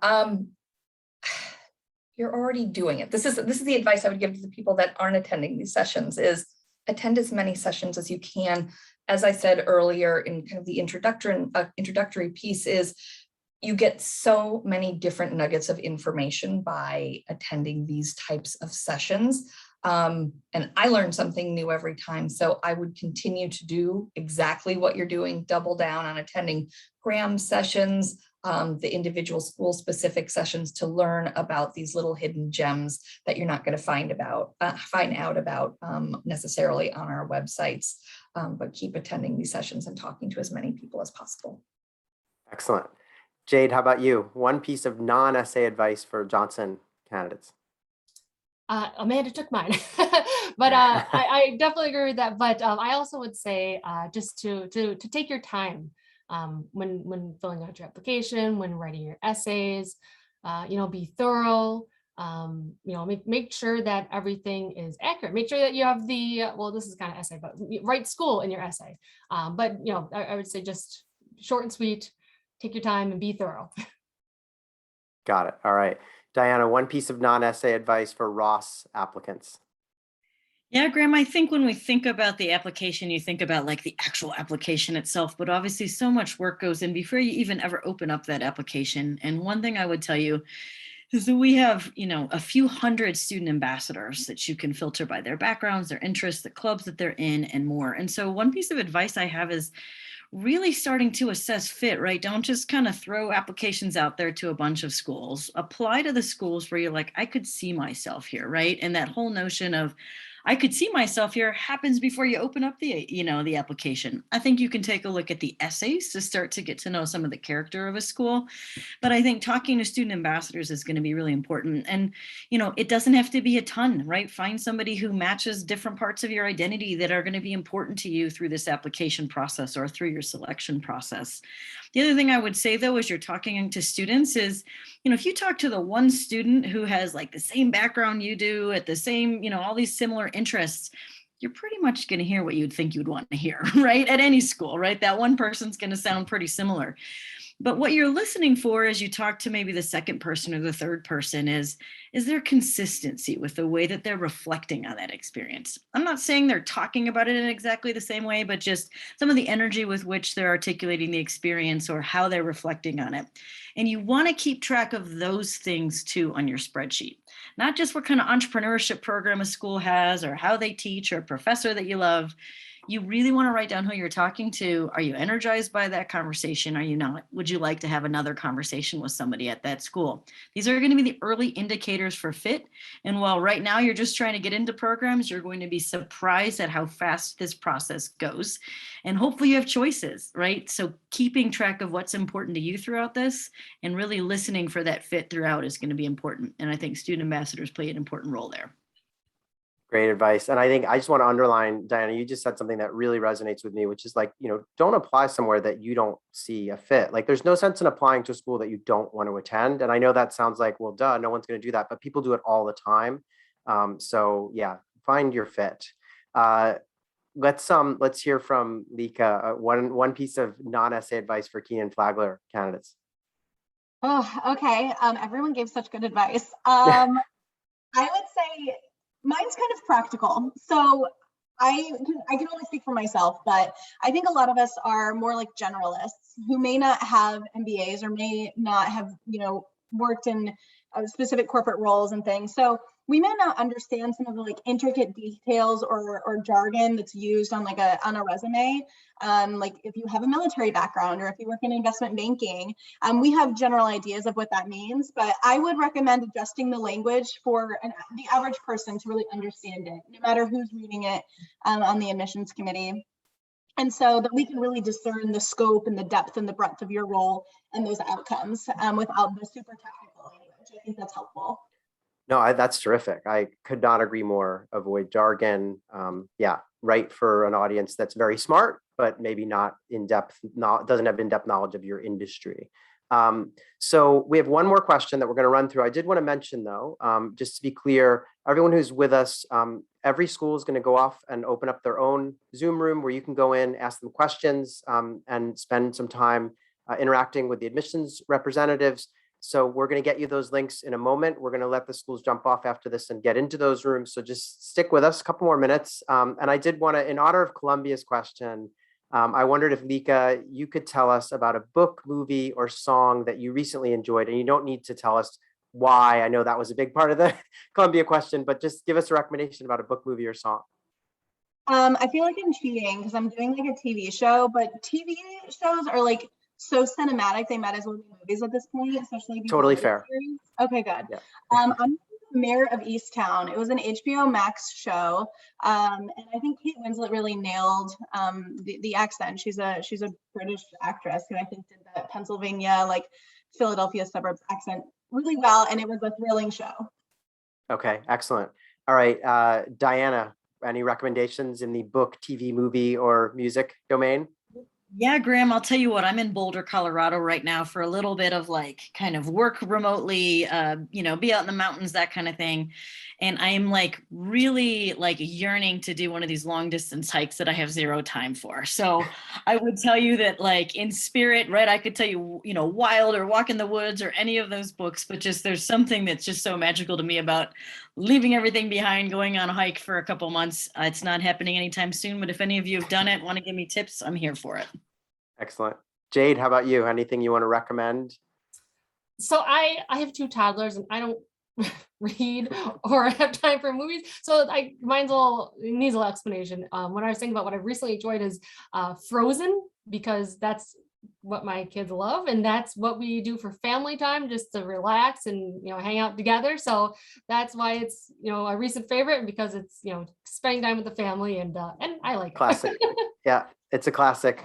Speaker 3: you're already doing it. This is the advice I would give to the people that aren't attending these sessions: is attend as many sessions as you can. As I said earlier in kind of the introductory piece, is you get so many different nuggets of information by attending these types of sessions. And I learn something new every time. So I would continue to do exactly what you're doing, double down on attending Graham sessions, the individual school specific sessions to learn about these little hidden gems that you're not going to find out about necessarily on our websites, but keep attending these sessions and talking to as many people as possible.
Speaker 1: Excellent. Jade, how about you? One piece of non-essay advice for Johnson candidates.
Speaker 4: Amanda took mine, but I definitely agree with that. But I also would say just to take your time when filling out your application, when writing your essays, be thorough. Make sure that everything is accurate. Make sure that you have this is kind of essay, but write school in your essay. But I would say just short and sweet, take your time and be thorough.
Speaker 1: Got it. All right. Diana, one piece of non-essay advice for Ross applicants.
Speaker 5: Yeah, Graham, I think when we think about the application, you think about like the actual application itself, but obviously so much work goes in before you even ever open up that application. And one thing I would tell you is that we have, a few hundred student ambassadors that you can filter by their backgrounds, their interests, the clubs that they're in, and more. And so one piece of advice I have is really starting to assess fit, right? Don't just kind of throw applications out there to a bunch of schools. Apply to the schools where you're like, I could see myself here, right? And that whole notion of I could see myself here happens before you open up the application. I think you can take a look at the essays to start to get to know some of the character of a school. But I think talking to student ambassadors is going to be really important. And, it doesn't have to be a ton, right? Find somebody who matches different parts of your identity that are going to be important to you through this application process or through your selection process. The other thing I would say, though, as you're talking to students is, if you talk to the one student who has like the same background you do at the same, all these similar interests, you're pretty much going to hear what you'd think you'd want to hear, right? At any school, right? That one person's going to sound pretty similar. But what you're listening for as you talk to maybe the second person or the third person is there consistency with the way that they're reflecting on that experience? I'm not saying they're talking about it in exactly the same way, but just some of the energy with which they're articulating the experience or how they're reflecting on it. And you want to keep track of those things too on your spreadsheet, not just what kind of entrepreneurship program a school has or how they teach or a professor that you love. You really want to write down who you're talking to. Are you energized by that conversation? Are you not? Would you like to have another conversation with somebody at that school? These are going to be the early indicators for fit. And while right now you're just trying to get into programs, you're going to be surprised at how fast this process goes. And hopefully you have choices, right? So keeping track of what's important to you throughout this and really listening for that fit throughout is going to be important. And I think student ambassadors play an important role there.
Speaker 1: Great advice. And I think I just want to underline, Diana, you just said something that really resonates with me, which is like, don't apply somewhere that you don't see a fit. Like there's no sense in applying to a school that you don't want to attend. And I know that sounds like, well, duh, no one's going to do that, but people do it all the time. So yeah, find your fit. Let's hear from Lika. One piece of non-essay advice for Kenan-Flagler candidates.
Speaker 6: Oh, okay. Everyone gave such good advice. I would say mine's kind of practical. So I can only speak for myself, but I think a lot of us are more like generalists who may not have MBAs or may not have, worked in specific corporate roles and things. So we may not understand some of the like intricate details or jargon that's used on on a resume. Like if you have a military background or if you work in investment banking, we have general ideas of what that means, but I would recommend adjusting the language for the average person to really understand it, no matter who's reading it on the admissions committee. And so that we can really discern the scope and the depth and the breadth of your role and those outcomes without the super technical language. I think that's helpful.
Speaker 1: No, that's terrific. I could not agree more. Avoid jargon. Write for an audience that's very smart, but maybe not in-depth, doesn't have in-depth knowledge of your industry. So we have one more question that we're going to run through. I did want to mention though, just to be clear, everyone who's with us, every school is going to go off and open up their own Zoom room where you can go in, ask them questions, and spend some time interacting with the admissions representatives. So we're going to get you those links in a moment. We're going to let the schools jump off after this and get into those rooms. So just stick with us a couple more minutes. And I did want to, in honor of Columbia's question, I wondered if Lika, you could tell us about a book, movie, or song that you recently enjoyed. And you don't need to tell us why. I know that was a big part of the Columbia question, but just give us a recommendation about a book, movie, or song.
Speaker 6: I feel like I'm cheating because I'm doing like a TV show, but TV shows are like so cinematic, they might as well be movies at this point, especially these
Speaker 1: Totally
Speaker 6: longer
Speaker 1: fair.
Speaker 6: series. Okay, good.
Speaker 1: Yeah.
Speaker 6: I'm Mayor of Easttown. It was an HBO Max show, and I think Kate Winslet really nailed the accent. She's a British actress who I think did that Pennsylvania, like Philadelphia suburbs accent really well, and it was a thrilling show.
Speaker 1: Okay, excellent. All right, Diana, any recommendations in the book, TV, movie, or music domain?
Speaker 5: Yeah, Graham, I'll tell you what, I'm in Boulder, Colorado right now for a little bit of like kind of work remotely, be out in the mountains, that kind of thing. And I am like really like yearning to do one of these long distance hikes that I have zero time for. So I would tell you that like in spirit, right, I could tell you, Wild or Walk in the Woods or any of those books, but just there's something that's just so magical to me about leaving everything behind, going on a hike for a couple months. It's not happening anytime soon, but if any of you have done it, want to give me tips, I'm here for it.
Speaker 1: Excellent. Jade, how about you? Anything you want to recommend?
Speaker 4: So I have 2 toddlers and I don't read or have time for movies. So mine's it needs a little explanation. When I was thinking about what I recently enjoyed is Frozen, because that's what my kids love. And that's what we do for family time, just to relax and, hang out together. So that's why it's, a recent favorite, because it's, spending time with the family and I like it.
Speaker 1: Classic. Yeah, it's a classic.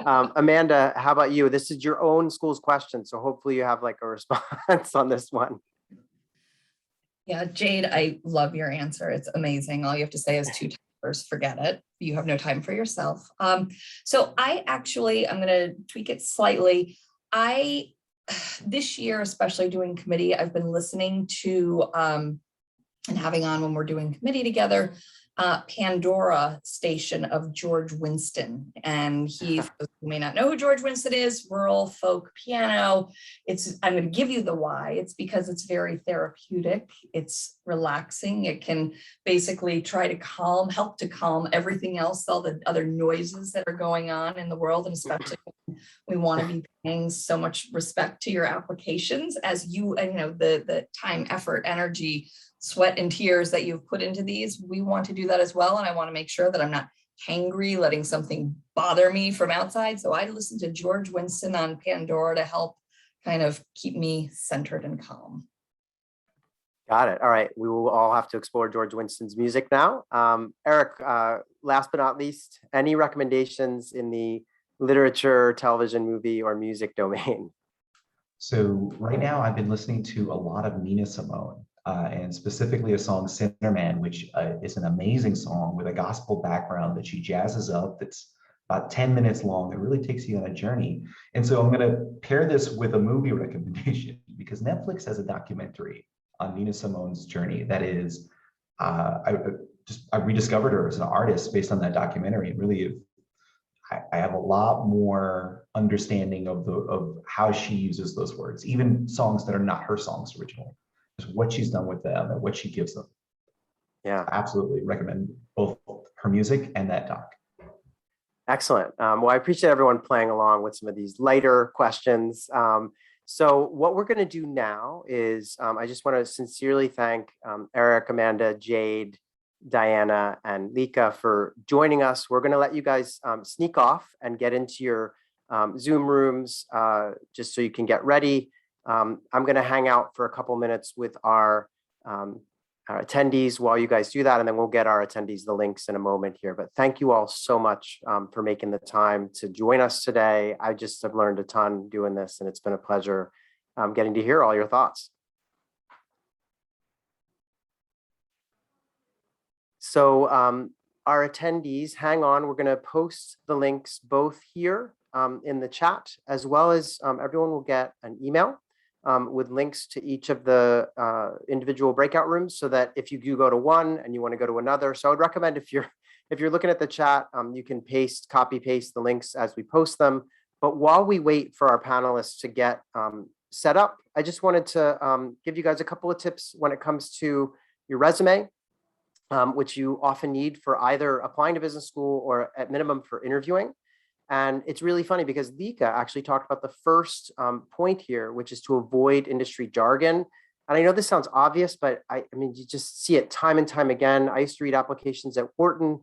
Speaker 1: Amanda, how about you? This is your own school's question, so hopefully you have like a response on this one.
Speaker 3: Yeah, Jade, I love your answer. It's amazing. All you have to say is 2 toddlers, forget it. You have no time for yourself. So I'm going to tweak it slightly. This year, especially doing committee, I've been listening to and having on when we're doing committee together, Pandora station of George Winston. And you may not know who George Winston is, rural folk piano. I'm going to give you the why. It's because it's very therapeutic. It's relaxing. It can basically help to calm everything else, all the other noises that are going on in the world. And especially when we want to be paying so much respect to your applications as the time, effort, energy, sweat and tears that you've put into these. We want to do that as well. And I want to make sure that I'm not hangry, letting something bother me from outside. So I listen to George Winston on Pandora to help kind of keep me centered and calm.
Speaker 1: Got it. All right. We will all have to explore George Winston's music now. Eric, last but not least, any recommendations in the literature, television, movie, or music domain?
Speaker 2: So right now I've been listening to a lot of Nina Simone. And specifically a song, Sinner Man, which is an amazing song with a gospel background that she jazzes up. That's about 10 minutes long. It really takes you on a journey. And so I'm going to pair this with a movie recommendation because Netflix has a documentary on Nina Simone's journey. That is, I rediscovered her as an artist based on that documentary. And really, I have a lot more understanding of how she uses those words, even songs that are not her songs originally. What she's done with them and what she gives them.
Speaker 1: Yeah,
Speaker 2: absolutely recommend both her music and that doc.
Speaker 1: Excellent. Well, I appreciate everyone playing along with some of these lighter questions. So what we're going to do now is I just want to sincerely thank Eric, Amanda, Jade, Diana, and Lika for joining us. We're going to let you guys sneak off and get into your Zoom rooms just so you can get ready. I'm going to hang out for a couple minutes with our attendees while you guys do that, and then we'll get our attendees the links in a moment here. But thank you all so much for making the time to join us today. I just have learned a ton doing this, and it's been a pleasure getting to hear all your thoughts. So our attendees, hang on, we're going to post the links both here in the chat, as well as everyone will get an email with links to each of the individual breakout rooms, so that if you do go to one and you want to go to another. So I would recommend if you're looking at the chat, you can copy paste the links as we post them. But while we wait for our panelists to get set up, I just wanted to give you guys a couple of tips when it comes to your resume, which you often need for either applying to business school or at minimum for interviewing. And it's really funny because Lika actually talked about the first point here, which is to avoid industry jargon. And I know this sounds obvious, but I mean, you just see it time and time again. I used to read applications at Wharton.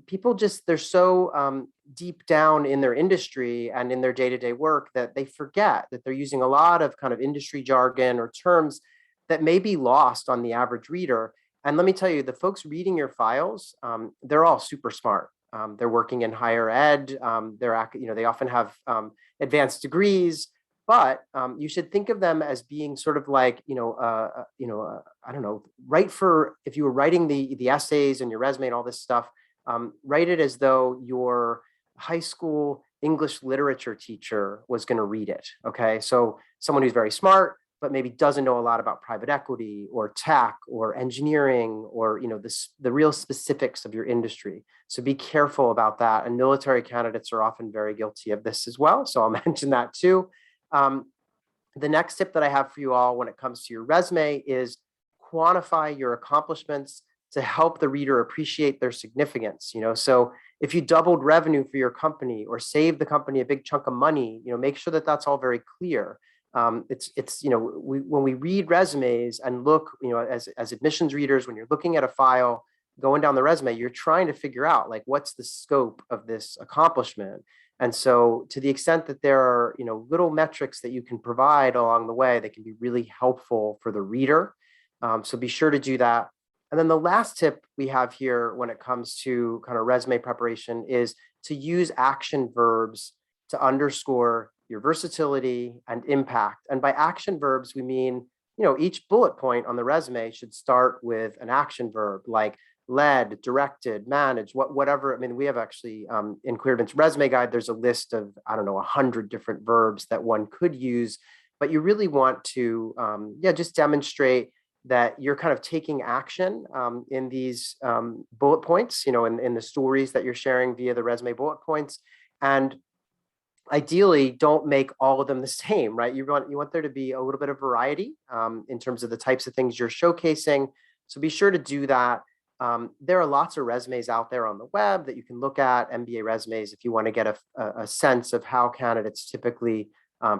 Speaker 1: People just, they're so deep down in their industry and in their day-to-day work that they forget that they're using a lot of kind of industry jargon or terms that may be lost on the average reader. And let me tell you, the folks reading your files, they're all super smart. They're working in higher ed. They often have advanced degrees, but you should think of them as being sort of like, I don't know, if you were writing the essays and your resume and all this stuff, write it as though your high school English literature teacher was going to read it. Okay, so someone who's very smart, but maybe doesn't know a lot about private equity or tech or engineering or the real specifics of your industry. So be careful about that. And military candidates are often very guilty of this as well. So I'll mention that too. The next tip that I have for you all when it comes to your resume is quantify your accomplishments to help the reader appreciate their significance. So if you doubled revenue for your company or saved the company a big chunk of money, make sure that that's all very clear. When we read resumes and look, as admissions readers, when you're looking at a file, going down the resume, you're trying to figure out like, what's the scope of this accomplishment? And so to the extent that there are, little metrics that you can provide along the way, that can be really helpful for the reader. So be sure to do that. And then the last tip we have here when it comes to kind of resume preparation is to use action verbs to underscore your versatility and impact. And by action verbs, we mean, each bullet point on the resume should start with an action verb like led, directed, managed, whatever. I mean, we have actually in Clearvent's resume guide, there's a list of, 100 different verbs that one could use, but you really want to, just demonstrate that you're kind of taking action in these bullet points, in the stories that you're sharing via the resume bullet points. And ideally, don't make all of them the same, right? You want there to be a little bit of variety in terms of the types of things you're showcasing. So be sure to do that. There are lots of resumes out there on the web that you can look at, MBA resumes, if you want to get a sense of how candidates typically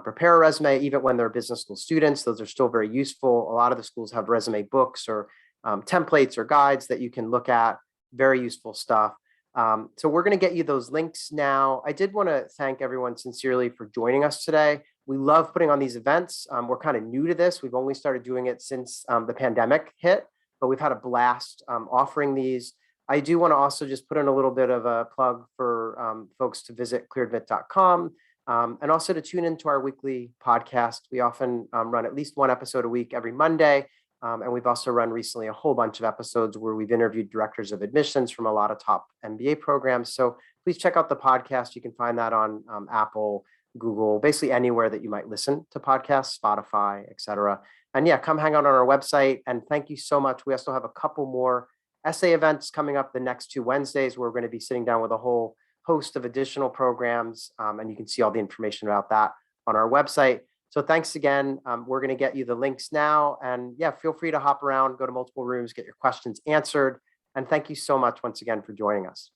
Speaker 1: prepare a resume, even when they're business school students. Those are still very useful. A lot of the schools have resume books or templates or guides that you can look at. Very useful stuff. So we're going to get you those links now. I did want to thank everyone sincerely for joining us today. We love putting on these events. We're kind of new to this. We've only started doing it since the pandemic hit, but we've had a blast offering these. I do want to also just put in a little bit of a plug for folks to visit clearedvit.com and also to tune into our weekly podcast. We often run at least one episode a week every Monday. And we've also run recently a whole bunch of episodes where we've interviewed directors of admissions from a lot of top MBA programs. So please check out the podcast. You can find that on Apple, Google, basically anywhere that you might listen to podcasts, Spotify, et cetera. And yeah, come hang out on our website. And thank you so much. We also have a couple more essay events coming up the next 2 Wednesdays, where we're going to be sitting down with a whole host of additional programs. And you can see all the information about that on our website. So thanks again. We're going to get you the links now. And yeah, feel free to hop around, go to multiple rooms, get your questions answered. And thank you so much once again for joining us.